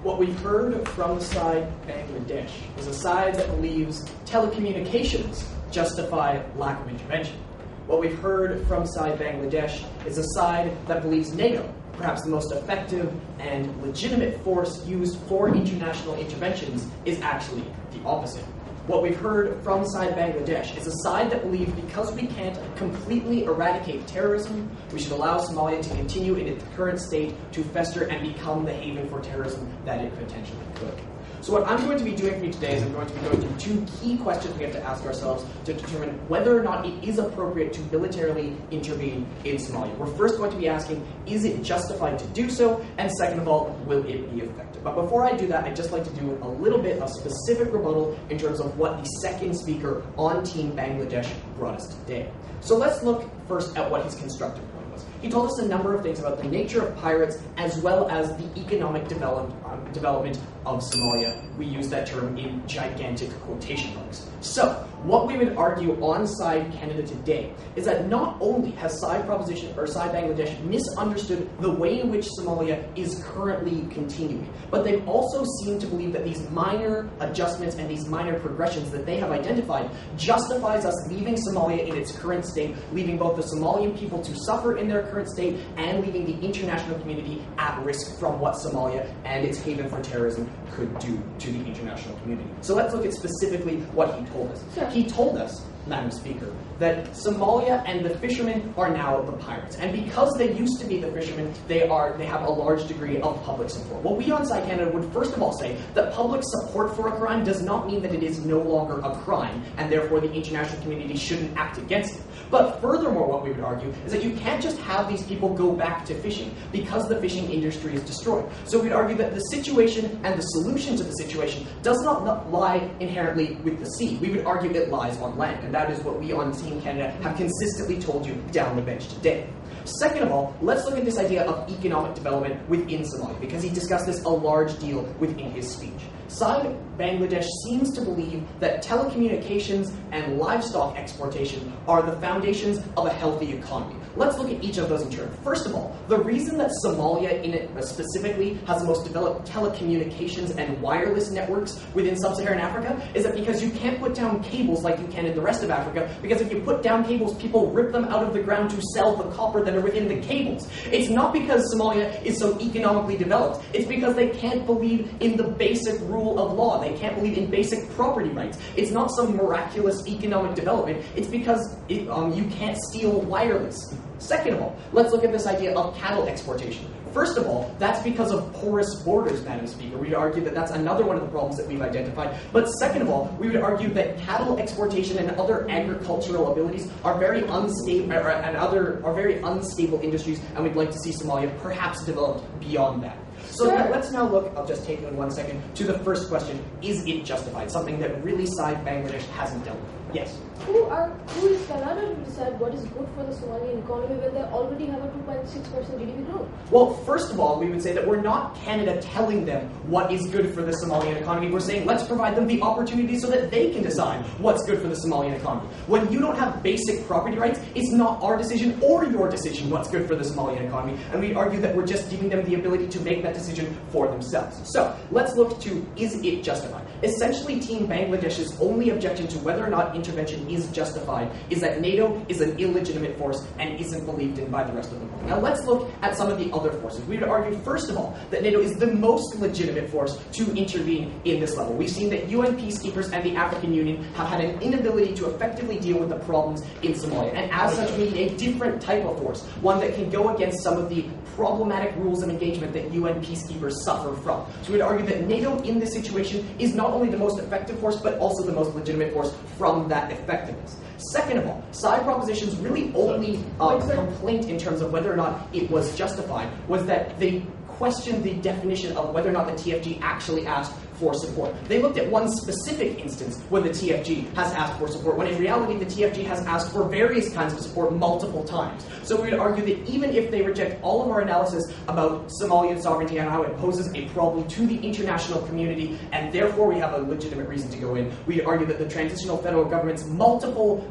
What we've heard from the side Bangladesh is a side that believes telecommunications justify lack of intervention. What we've heard from side Bangladesh is a side that believes NATO, perhaps the most effective and legitimate force used for international interventions, is actually the opposite. What we've heard from side Bangladesh is a side that believes because we can't completely eradicate terrorism, we should allow Somalia to continue in its current state to fester and become the haven for terrorism that it potentially could. So what I'm going to be doing for you today is I'm going to be going through two key questions we have to ask ourselves to determine whether or not it is appropriate to militarily intervene in Somalia. We're first going to be asking, is it justified to do so? And second of all, will it be effective? But before I do that, I'd just like to do a little bit of specific rebuttal in terms of what the second speaker on Team Bangladesh brought us today. So let's look first at what his constructive point was. He told us a number of things about the nature of pirates as well as the economic development of Somalia. We use that term in gigantic quotation marks. So, what we would argue on side Canada today is that not only has side Bangladesh misunderstood the way in which Somalia is currently continuing, but they've also seemed to believe that these minor adjustments and these minor progressions that they have identified justifies us leaving Somalia in its current state, leaving both the Somalian people to suffer in their current state and leaving the international community at risk from what Somalia and its haven for terrorism could do to the international community. So let's look at specifically what he told us. Sure. He told us, Madam Speaker, that Somalia and the fishermen are now the pirates. And because they used to be the fishermen, they have a large degree of public support. Well, we on Side Canada would first of all say that public support for a crime does not mean that it is no longer a crime, and therefore the international community shouldn't act against it. But furthermore, what we would argue is that you can't just have these people go back to fishing because the fishing industry is destroyed. So we'd argue that the situation and the solution to the situation does not lie inherently with the sea. We would argue it lies on land, and that is what we on Team Canada have consistently told you down the bench today. Second of all, let's look at this idea of economic development within Somalia, because he discussed this a large deal within his speech. Side Bangladesh seems to believe that telecommunications and livestock exportation are the foundations of a healthy economy. Let's look at each of those in turn. First of all, the reason that Somalia in it specifically has the most developed telecommunications and wireless networks within sub-Saharan Africa is that because you can't put down cables like you can in the rest of Africa, because if you put down cables, people rip them out of the ground to sell the copper that are within the cables. It's not because Somalia is so economically developed, it's because they can't believe in the basic rule of law. They can't believe in basic property rights. It's not some miraculous economic development, it's because you can't steal wireless. Second of all, let's look at this idea of cattle exportation. First of all, that's because of porous borders, Madam Speaker. We'd argue that that's another one of the problems that we've identified. But second of all, we would argue that cattle exportation and other agricultural abilities are very unstable are very unstable industries, and we'd like to see Somalia perhaps developed beyond that. So let's now look, I'll just take you in 1 second, to the first question, is it justified? Something that really Side Bangladesh hasn't dealt with. Yes? Who is Canada to decide what is good for the Somalian economy when they already have a 2.6% GDP growth? Well, first of all, we would say that we're not Canada telling them what is good for the Somalian economy. We're saying let's provide them the opportunity so that they can decide what's good for the Somalian economy. When you don't have basic property rights, it's not our decision or your decision what's good for the Somalian economy. And we argue that we're just giving them the ability to make that decision for themselves. So let's look to, is it justified? Essentially, Team Bangladesh's only objection to whether or not intervention is justified is that NATO is an illegitimate force and isn't believed in by the rest of the world. Now let's look at some of the other forces. We would argue, first of all, that NATO is the most legitimate force to intervene in this level. We've seen that UN peacekeepers and the African Union have had an inability to effectively deal with the problems in Somalia, and as such we need a different type of force, one that can go against some of the problematic rules of engagement that UN peacekeepers suffer from. So we'd argue that NATO in this situation is not only the most effective force, but also the most legitimate force from that effectiveness. Second of all, side proposition's really only complaint in terms of whether or not it was justified was that they questioned the definition of whether or not the TFG actually asked for support. They looked at one specific instance when the TFG has asked for support, when in reality the TFG has asked for various kinds of support multiple times. So we would argue that even if they reject all of our analysis about Somalian sovereignty and how it poses a problem to the international community, and therefore we have a legitimate reason to go in, we'd argue that the transitional federal government's multiple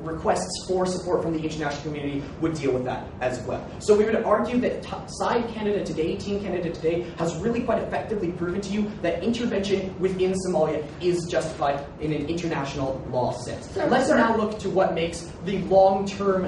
requests for support from the international community would deal with that as well. So we would argue that side Canada today, Team Canada today, has really quite effectively proven to you that intervention within Somalia is justified in an international law sense. Let's now look to what makes the long-term,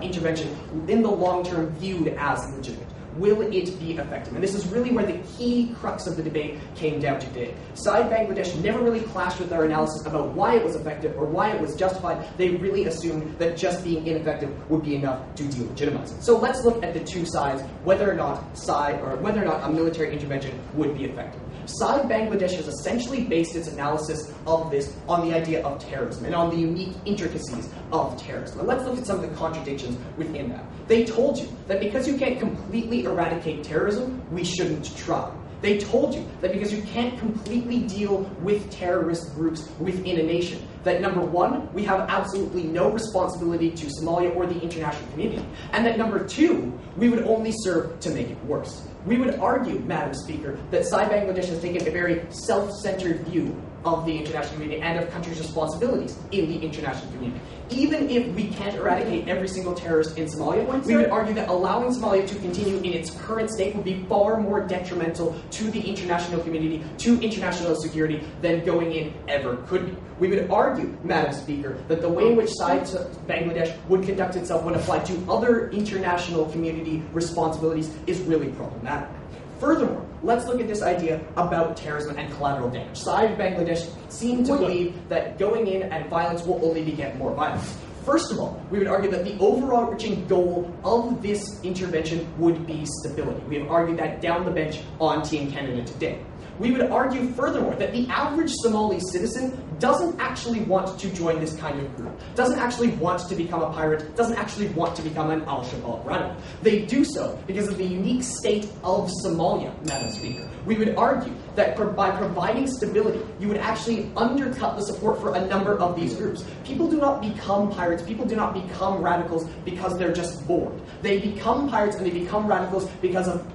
intervention in the long-term viewed as legitimate. Will it be effective? And this is really where the key crux of the debate came down today. Side Bangladesh never really clashed with our analysis about why it was effective or why it was justified. They really assumed that just being ineffective would be enough to delegitimize it. So let's look at the two sides, whether or not a military intervention would be effective. Side Bangladesh has essentially based its analysis of this on the idea of terrorism and on the unique intricacies of terrorism. And let's look at some of the contradictions within that. They told you that because you can't completely eradicate terrorism, we shouldn't try. They told you that because you can't completely deal with terrorist groups within a nation, that number one, we have absolutely no responsibility to Somalia or the international community, and that number two, we would only serve to make it worse. We would argue, Madam Speaker, that Side Bangladesh has taken a very self-centered view of the international community and of countries' responsibilities in the international community. Even if we can't eradicate every single terrorist in Somalia, we would argue that allowing Somalia to continue in its current state would be far more detrimental to the international community, to international security, than going in ever could be. We would argue, Madam Speaker, that the way in which Side Bangladesh would conduct itself when applied to other international community responsibilities is really problematic. Furthermore, let's look at this idea about terrorism and collateral damage. Side Bangladesh seem to believe that going in and violence will only beget more violence. First of all, we would argue that the overarching goal of this intervention would be stability. We have argued that down the bench on Team Canada today. We would argue furthermore that the average Somali citizen doesn't actually want to join this kind of group, doesn't actually want to become a pirate, doesn't actually want to become an al-Shabaab radical. They do so because of the unique state of Somalia, Madam Speaker. We would argue that by providing stability, you would actually undercut the support for a number of these groups. People do not become pirates, people do not become radicals because they're just bored. They become pirates and they become radicals because of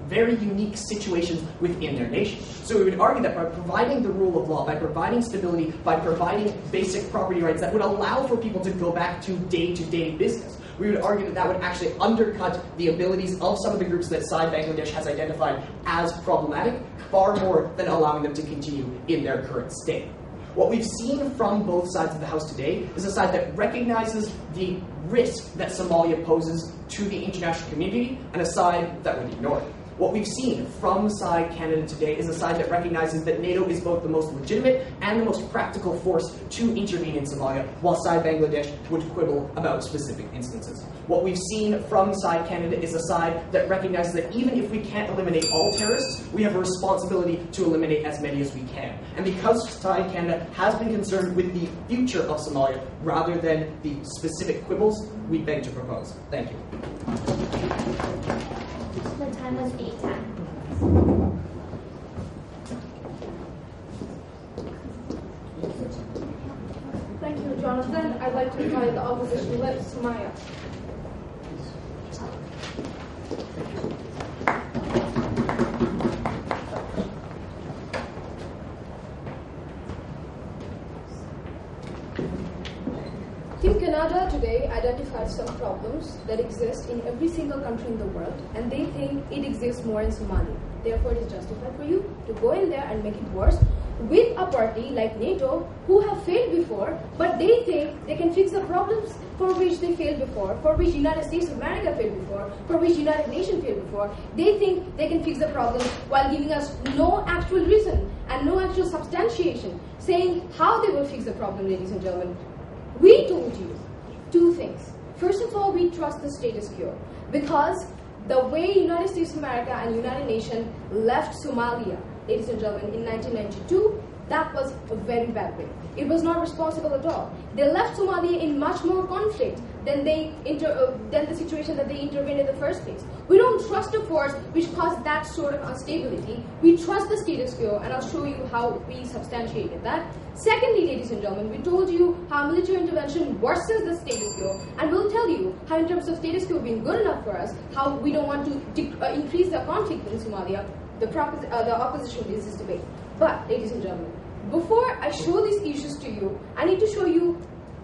very unique situations within their nation. So we would argue that by providing the rule of law, by providing stability, by providing basic property rights that would allow for people to go back to day-to-day business, we would argue that that would actually undercut the abilities of some of the groups that Side Bangladesh has identified as problematic, far more than allowing them to continue in their current state. What we've seen from both sides of the House today is a side that recognizes the risk that Somalia poses to the international community and a side that would ignore it. What we've seen from Side Canada today is a side that recognizes that NATO is both the most legitimate and the most practical force to intervene in Somalia, while Side Bangladesh would quibble about specific instances. What we've seen from Side Canada is a side that recognizes that even if we can't eliminate all terrorists, we have a responsibility to eliminate as many as we can. And because Side Canada has been concerned with the future of Somalia rather than the specific quibbles, we beg to propose. Thank you. The time was 8:10. Thank you, Jonathan. I'd like to invite the opposition whip, Sumaiya. Team Canada today identified some problems that exist in every single country in the world, and they think it exists more in Somalia. Therefore, it is justified for you to go in there and make it worse with a party like NATO who have failed before, but they think they can fix the problems for which they failed before, for which United States of America failed before, for which United Nations failed before. They think they can fix the problems while giving us no actual reason and no actual substantiation, saying how they will fix the problem, ladies and gentlemen. We told you two things. First of all, we trust the status quo because the way United States of America and United Nations left Somalia, ladies and gentlemen, in 1992, that was a very bad way. It was not responsible at all. They left Somalia in much more conflict than the situation that they intervened in the first place. We don't trust a force which caused that sort of instability. We trust the status quo, and I'll show you how we substantiated that. Secondly, ladies and gentlemen, we told you how military intervention worsens the status quo, and we'll tell you how in terms of status quo being good enough for us, how we don't want to increase the conflict in Somalia, the opposition is this debate. But, ladies and gentlemen, before I show these issues to you, I need to show you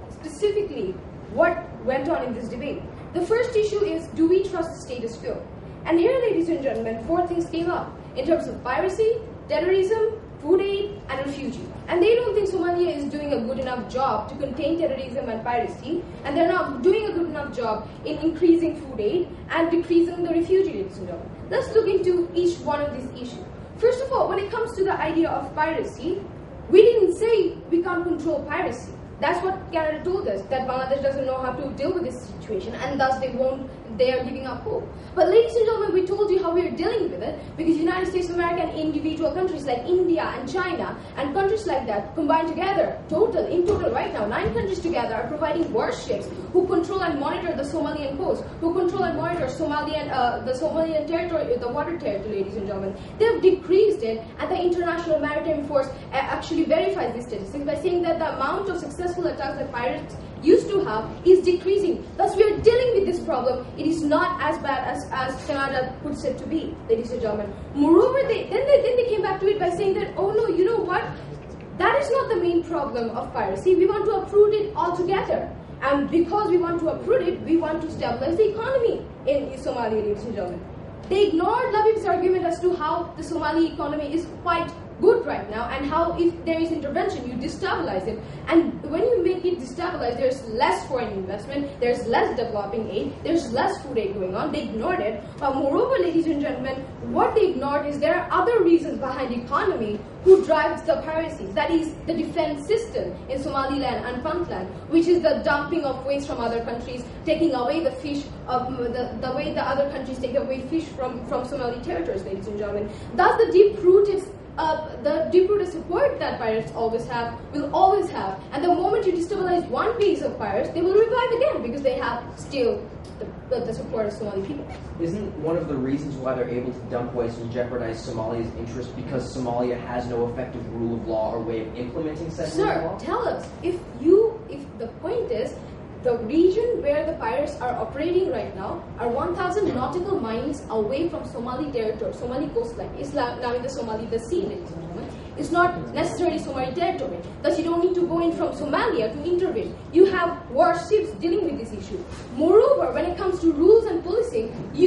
specifically what went on in this debate. The first issue is, do we trust the status quo? And here, ladies and gentlemen, 4 things came up in terms of piracy, terrorism, food aid, and refugee. And they don't think Somalia is doing a good enough job to contain terrorism and piracy, and they're not doing a good enough job in increasing food aid and decreasing the refugee, ladies and gentlemen. Let's look into each one of these issues. First of all, when it comes to the idea of piracy, we didn't say we can't control piracy. That's what Canada told us, that Bangladesh doesn't know how to deal with this situation, and thus they are giving up hope. But ladies and gentlemen, we told you how we are dealing with it, because United States of America and individual countries like India and China and countries like that combined together, in total right now, 9 countries together are providing warships who control and monitor the Somalian coast, who control and monitor the Somalian territory, the water territory, ladies and gentlemen. They have decreased it, and the International Maritime Force actually verifies these statistics by saying that the amount of successful attacks that pirates used to have is decreasing. Thus, we are dealing with this problem. It is not as bad as Canada puts it to be, ladies and gentlemen. Moreover, then they came back to it by saying that, oh no, you know what? That is not the main problem of piracy. We want to uproot it altogether. And because we want to uproot it, we want to stabilize the economy in Somalia, ladies and gentlemen. They ignored Labib's argument as to how the Somali economy is quite good right now, and how if there is intervention, you destabilize it. And when you make it destabilize, there's less foreign investment, there's less developing aid, there's less food aid going on. They ignored it. Moreover, ladies and gentlemen, what they ignored is there are other reasons behind the economy who drives the piracy. That is the defense system in Somaliland and Puntland, which is the dumping of waste from other countries, taking away the fish, the way the other countries take away fish from Somali territories, ladies and gentlemen. Thus, the deep-rooted support that pirates will always have, and the moment you destabilize one base of pirates, they will revive again because they have still the support of Somali people. Isn't one of the reasons why they're able to dump waste and jeopardize Somalia's interest because Somalia has no effective rule of law or way of implementing said rule of law? Sir, tell us, if the point is, the region where the pirates are operating right now are 1,000 nautical miles away from Somali territory, Somali coastline. It's now in the sea, ladies and gentlemen. It's not necessarily Somali territory. Thus, you don't need to go in from Somalia to intervene. You have warships dealing with this issue. Moreover, when it comes to rules and policing, we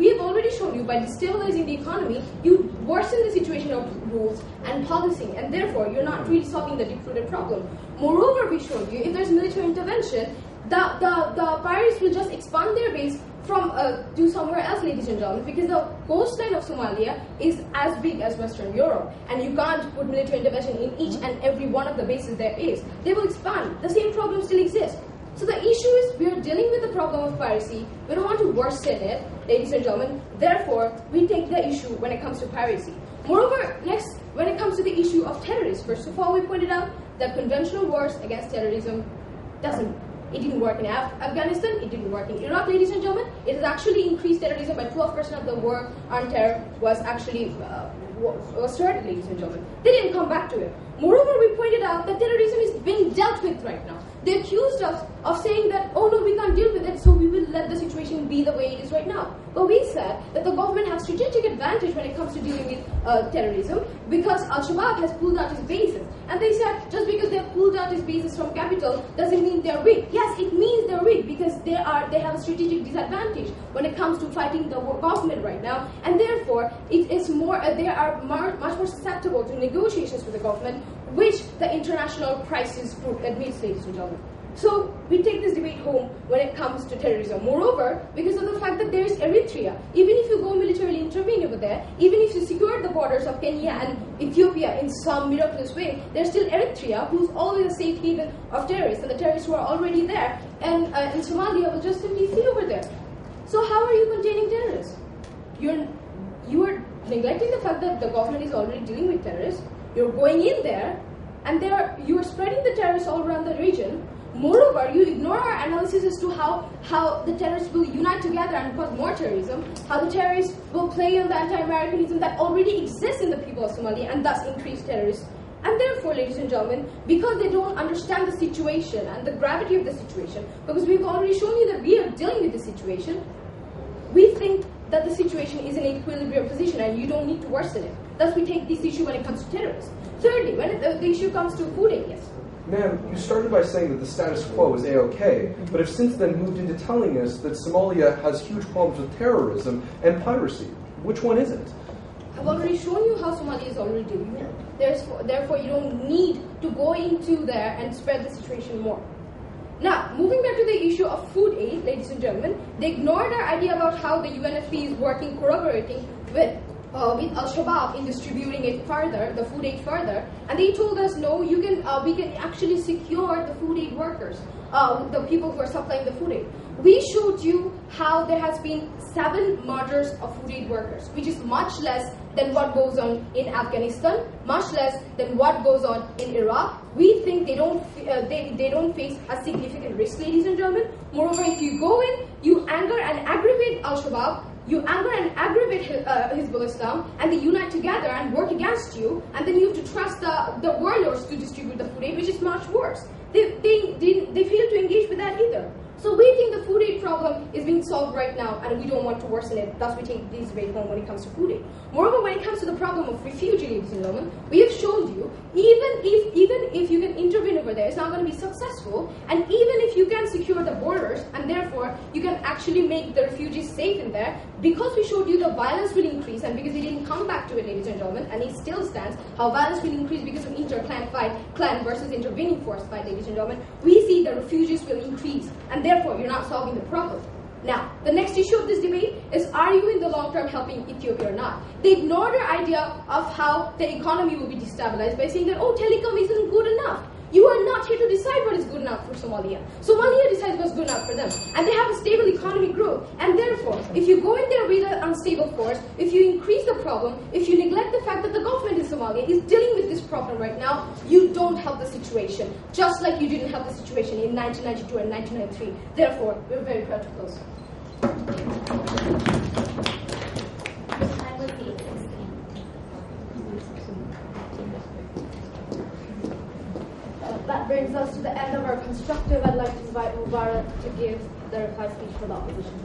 have already shown you by destabilizing the economy, you worsen the situation of rules and policing, and therefore you're not really solving the deep-rooted problem. Moreover, we showed you if there's military intervention, the pirates will just expand their base to somewhere else, ladies and gentlemen, because the coastline of Somalia is as big as Western Europe, and you can't put military intervention in each and every one of the bases there is. They will expand. The same problem still exists. So the issue is we are dealing with the problem of piracy. We don't want to worsen it, ladies and gentlemen. Therefore, we take the issue when it comes to piracy. Moreover, next, when it comes to the issue of terrorism, first of all, we pointed out that conventional wars against terrorism it didn't work in Afghanistan, it didn't work in Iraq, ladies and gentlemen. It has actually increased terrorism by 12% of the war on terror was actually started, ladies and gentlemen. They didn't come back to it. Moreover, we pointed out that terrorism is being dealt with right now. They accused us of saying that, oh no, we can't deal with it, so we will let the situation be the way it is right now. But we said that the government has strategic advantage when it comes to dealing with terrorism because Al-Shabaab has pulled out its bases. And they said, just because they have pulled out its bases from capital doesn't mean they're weak. Yes, it means they're weak because they have a strategic disadvantage when it comes to fighting the government right now. And therefore, they are much more susceptible to negotiations with the government, which the international crisis group admits, ladies and gentlemen. So we take this debate home when it comes to terrorism. Moreover, because of the fact that there is Eritrea, even if you go militarily intervene over there, even if you secure the borders of Kenya and Ethiopia in some miraculous way, there's still Eritrea, who's always a safe haven of terrorists, and the terrorists who are already there, and in Somalia will just simply flee over there. So how are you containing terrorists? You are neglecting the fact that the government is already dealing with terrorists. You're going in there, and you are spreading the terrorists all around the region. Moreover, you ignore our analysis as to how the terrorists will unite together and cause more terrorism, how the terrorists will play on the anti-Americanism that already exists in the people of Somalia and thus increase terrorism. And therefore, ladies and gentlemen, because they don't understand the situation and the gravity of the situation, because we've already shown you that we are dealing with the situation, we think that the situation is in an equilibrium position and you don't need to worsen it. Thus, we take this issue when it comes to terrorism. Thirdly, when the issue comes to food aid, yes. Ma'am, you started by saying that the status quo is A-OK, but have since then moved into telling us that Somalia has huge problems with terrorism and piracy. Which one is it? I've already shown you how Somalia is already doing it. Therefore, you don't need to go into there and spread the situation more. Now, moving back to the issue of food aid, ladies and gentlemen, they ignored our idea about how the UNFP is working, collaborating with Al-Shabaab in distributing it further, the food aid further, and they told us, no, we can actually secure the food aid workers, the people who are supplying the food aid. We showed you how there has been 7 murders of food aid workers, which is much less than what goes on in Afghanistan, much less than what goes on in Iraq. We think they don't face a significant risk, ladies and gentlemen. Moreover, if you go in, you anger and aggravate Al-Shabaab, you anger and aggravate Hizbul Islam, and they unite together and work against you, and then you have to trust the warlords to distribute the food aid, which is much worse. They fail to engage with that either. So we think the food aid problem is being solved right now, and we don't want to worsen it. Thus, we take this debate home when it comes to food aid. Moreover, when it comes to the problem of refugees, ladies and gentlemen, we have showed you, even if you can intervene over there, it's not going to be successful. And even if you can secure the borders, and therefore you can actually make the refugees safe in there, because we showed you the violence will increase, and because we didn't come back to it, ladies and gentlemen, and it still stands, how violence will increase because of inter-clan fight, clan versus intervening force fight, ladies and gentlemen, we see the refugees will increase, and therefore you're not solving the problem. Now, the next issue of this debate is, are you in the long term helping Ethiopia or not? They ignored our idea of how the economy will be destabilized by saying that, oh, telecom isn't good enough. You are not here to decide what is good enough for Somalia. Somalia decides what's good enough for them. And they have a stable economic growth. And therefore, if you go in there with an unstable force, if you increase the problem, if you neglect the fact that the government in Somalia is dealing with this problem right now, you don't help the situation. Just like you didn't help the situation in 1992 and 1993. Therefore, we're very proud to close. That brings us to the end of our constructive. I'd like to invite Mubarrat to give the reply speech for the opposition.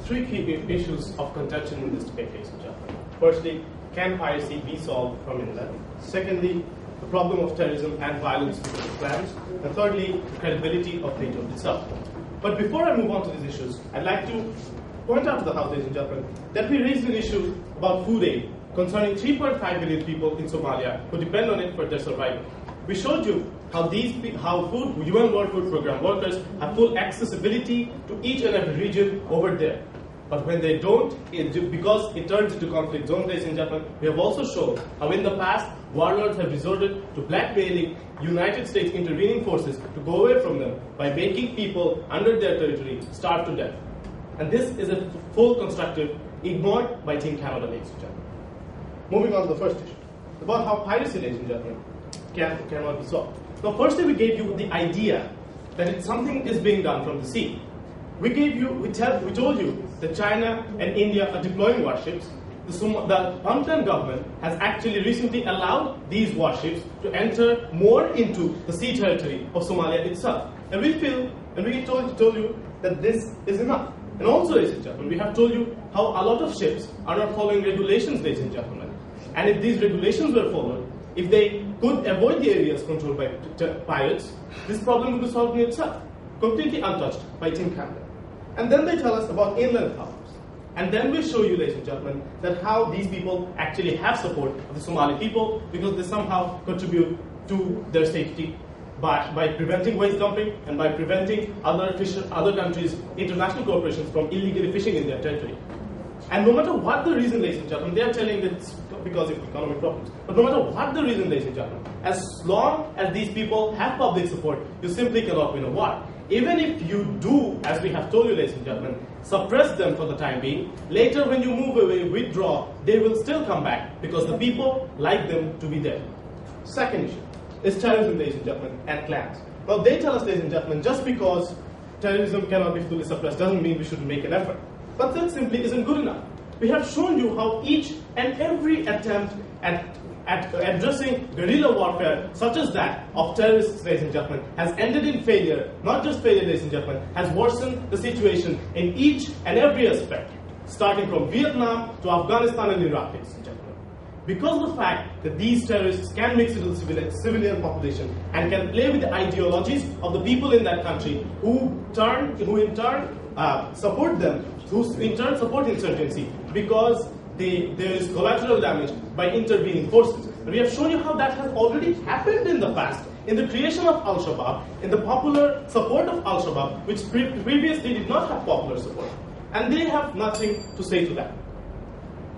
Three key issues of contention in this debate, ladies and gentlemen. Firstly, can piracy be solved from inland? Secondly, the problem of terrorism and violence with clans. And thirdly, the credibility of NATO itself. But before I move on to these issues, I'd like to point out to the House, ladies and gentlemen, that we raised an issue about food aid concerning 3.5 billion people in Somalia who depend on it for their survival. We showed you how UN World Food Programme workers have full accessibility to each and every region over there. But when they don't, because it turns into conflict zones, ladies and gentlemen, we have also shown how in the past, warlords have resorted to blackmailing United States intervening forces to go away from them by making people under their territory starve to death. And this is a full constructive ignored by Team Canada, ladies and gentlemen. Moving on to the first issue, about how piracy, ladies and gentlemen, cannot be solved. Now, firstly, we gave you the idea that something is being done from the sea. We told you that China and India are deploying warships. The Puntland government has actually recently allowed these warships to enter more into the sea territory of Somalia itself. And we told you that this is enough. And also, ladies and gentlemen, we have told you how a lot of ships are not following regulations, ladies and gentlemen. And if these regulations were followed, if they could avoid the areas controlled by pirates, this problem would be solved in itself, completely untouched by Team Canada. And then they tell us about inland powers. And then we show you, ladies and gentlemen, that how these people actually have support of the Somali people because they somehow contribute to their safety by preventing waste dumping and by preventing other countries' international corporations from illegally fishing in their territory. And no matter what the reason, ladies and gentlemen, they are telling that it's because of economic problems. But no matter what the reason, ladies and gentlemen, as long as these people have public support, you simply cannot win a war. Even if you do, as we have told you, ladies and gentlemen, suppress them for the time being, later when you move away, withdraw, they will still come back because the people like them to be there. Second issue is terrorism, ladies and gentlemen, and clans. Now they tell us, ladies and gentlemen, just because terrorism cannot be fully suppressed doesn't mean we shouldn't make an effort. But that simply isn't good enough. We have shown you how each and every attempt at addressing guerrilla warfare, such as that of terrorists, ladies and gentlemen, has ended in failure. Not just failure, ladies and gentlemen, has worsened the situation in each and every aspect, starting from Vietnam to Afghanistan and Iraq, ladies and gentlemen. Because of the fact that these terrorists can mix into the civilian population and can play with the ideologies of the people in that country, who in turn support them, who in turn support insurgency, because there is collateral damage by intervening forces. And we have shown you how that has already happened in the past, in the creation of Al-Shabaab, in the popular support of Al-Shabaab, which previously did not have popular support. And they have nothing to say to that.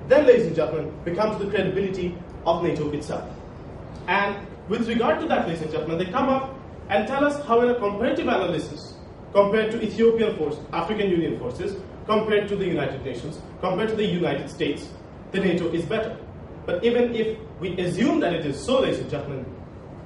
Then, ladies and gentlemen, we come to the credibility of NATO itself. And with regard to that, ladies and gentlemen, they come up and tell us how in a comparative analysis, compared to Ethiopian forces, African Union forces, compared to the United Nations, compared to the United States, the NATO is better. But even if we assume that it is so, ladies and gentlemen,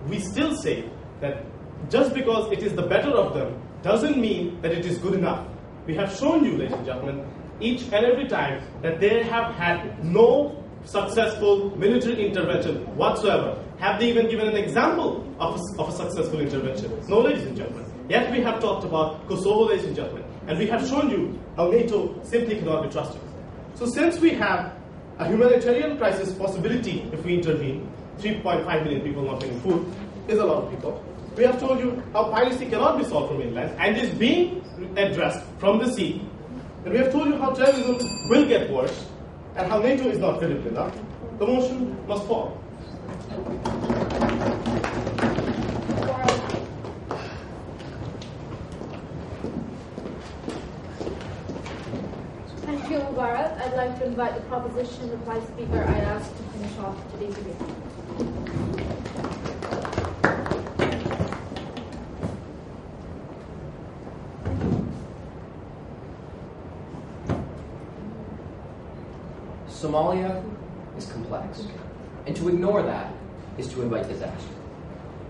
we still say that just because it is the better of them doesn't mean that it is good enough. We have shown you, ladies and gentlemen, each and every time that they have had no successful military intervention whatsoever. Have they even given an example of a successful intervention? No, ladies and gentlemen. Yet we have talked about Kosovo, ladies and gentlemen, and we have shown you how NATO simply cannot be trusted. So since we have a humanitarian crisis possibility if we intervene, 3.5 million people not getting food is a lot of people. We have told you how piracy cannot be solved from inland and is being addressed from the sea. And we have told you how terrorism will get worse and how NATO is not credible enough. The motion must fall. Thank you, Mubarrat. I'd like to invite the proposition reply speaker I asked to finish off today's debate. Somalia is complex, and to ignore that is to invite disaster.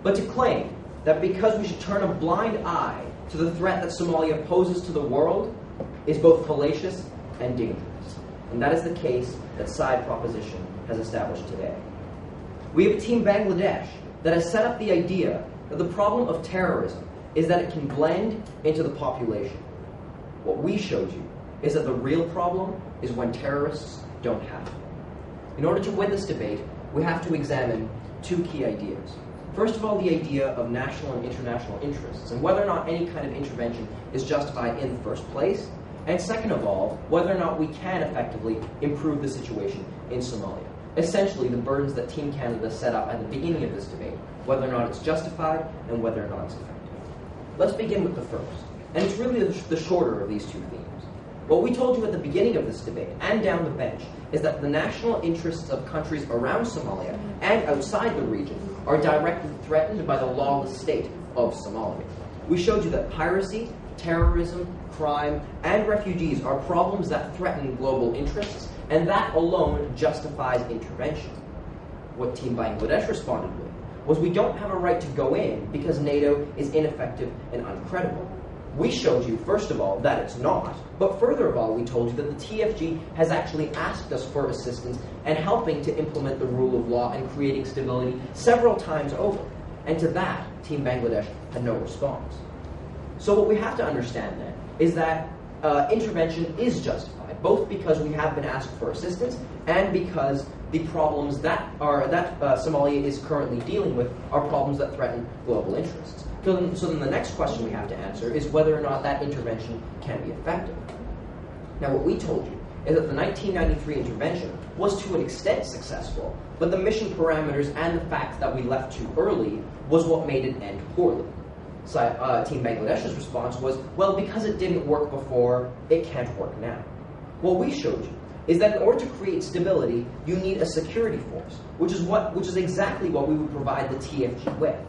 But to claim that because we should turn a blind eye to the threat that Somalia poses to the world is both fallacious and dangerous. And that is the case that side proposition has established today. We have a Team Bangladesh that has set up the idea that the problem of terrorism is that it can blend into the population. What we showed you is that the real problem is when terrorists don't have it. In order to win this debate, we have to examine two key ideas. First of all, the idea of national and international interests, and whether or not any kind of intervention is justified in the first place. And second of all, whether or not we can effectively improve the situation in Somalia. Essentially, the burdens that Team Canada set up at the beginning of this debate, whether or not it's justified and whether or not it's effective. Let's begin with the first, and it's really the shorter of these two themes. What we told you at the beginning of this debate and down the bench is that the national interests of countries around Somalia and outside the region are directly threatened by the lawless state of Somalia. We showed you that piracy, terrorism, crime, and refugees are problems that threaten global interests, and that alone justifies intervention. What Team Bangladesh responded with was we don't have a right to go in because NATO is ineffective and uncredible. We showed you, first of all, that it's not, but further of all, we told you that the TFG has actually asked us for assistance and helping to implement the rule of law and creating stability several times over. And to that, Team Bangladesh had no response. So what we have to understand then is that intervention is justified, both because we have been asked for assistance and because the problems that Somalia is currently dealing with are problems that threaten global interests. So then the next question we have to answer is whether or not that intervention can be effective. Now what we told you is that the 1993 intervention was to an extent successful, but the mission parameters and the fact that we left too early was what made it end poorly. So, Team Bangladesh's response was, well, because it didn't work before, it can't work now. What we showed you is that in order to create stability, you need a security force, which is exactly what we would provide the TFG with.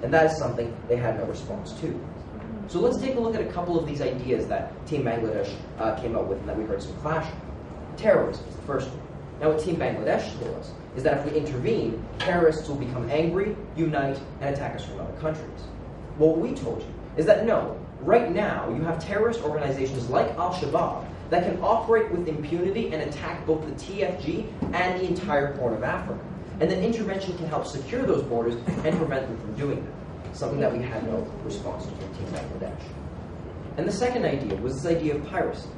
And that is something they had no response to. So let's take a look at a couple of these ideas that Team Bangladesh came up with and that we heard some clashing. Terrorism is the first one. Now what Team Bangladesh told us is that if we intervene, terrorists will become angry, unite, and attack us from other countries. What we told you is that no, right now you have terrorist organizations like Al-Shabaab that can operate with impunity and attack both the TFG and the entire Horn of Africa. And that intervention can help secure those borders and prevent them from doing that, something that we had no response to from Team Bangladesh. And the second idea was this idea of piracy.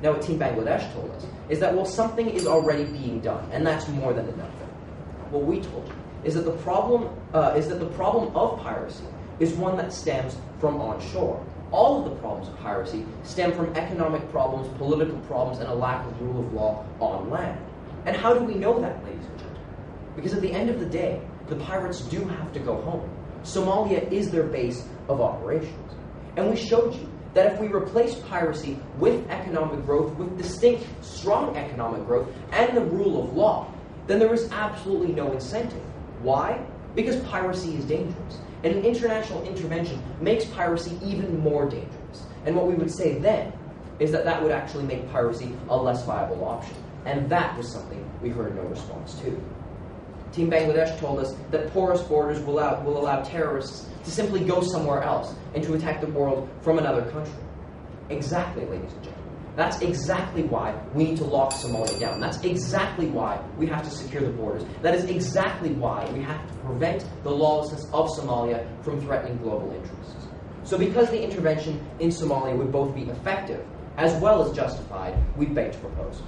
Now, what Team Bangladesh told us is that, well, something is already being done, and that's more than enough. What we told you is that the problem of piracy is one that stems from onshore. All of the problems of piracy stem from economic problems, political problems, and a lack of rule of law on land. And how do we know that, ladies and gentlemen? Because at the end of the day, the pirates do have to go home. Somalia is their base of operations. And we showed you that if we replace piracy with economic growth, with distinct, strong economic growth, and the rule of law, then there is absolutely no incentive. Why? Because piracy is dangerous. And an international intervention makes piracy even more dangerous. And what we would say then is that that would actually make piracy a less viable option. And that was something we heard no response to. Team Bangladesh told us that porous borders will allow terrorists to simply go somewhere else and to attack the world from another country. Exactly, ladies and gentlemen. That's exactly why we need to lock Somalia down. That's exactly why we have to secure the borders. That is exactly why we have to prevent the lawlessness of Somalia from threatening global interests. So because the intervention in Somalia would both be effective as well as justified, we beg to propose.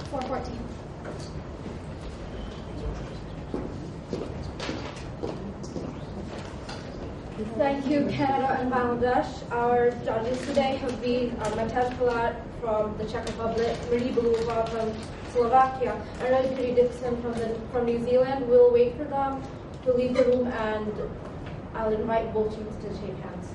414. Thank you, Canada and Bangladesh. Our judges today have been Matej Palat from the Czech Republic, Marie Beluva from Slovakia, and Rosemary Dixon from New Zealand. We'll wait for them to leave the room, and I'll invite both teams to shake hands.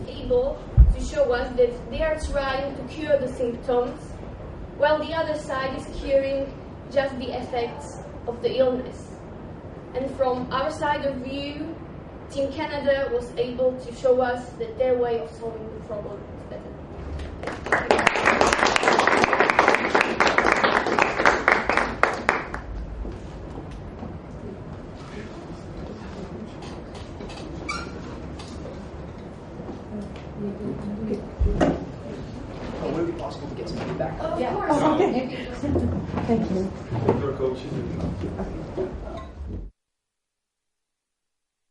Able to show us that they are trying to cure the symptoms, while the other side is curing just the effects of the illness. And from our side of view, Team Canada was able to show us that their way of solving the problem is better. Would it be possible to get some feedback? Of Yeah. course. Okay. Thank you. Your coach.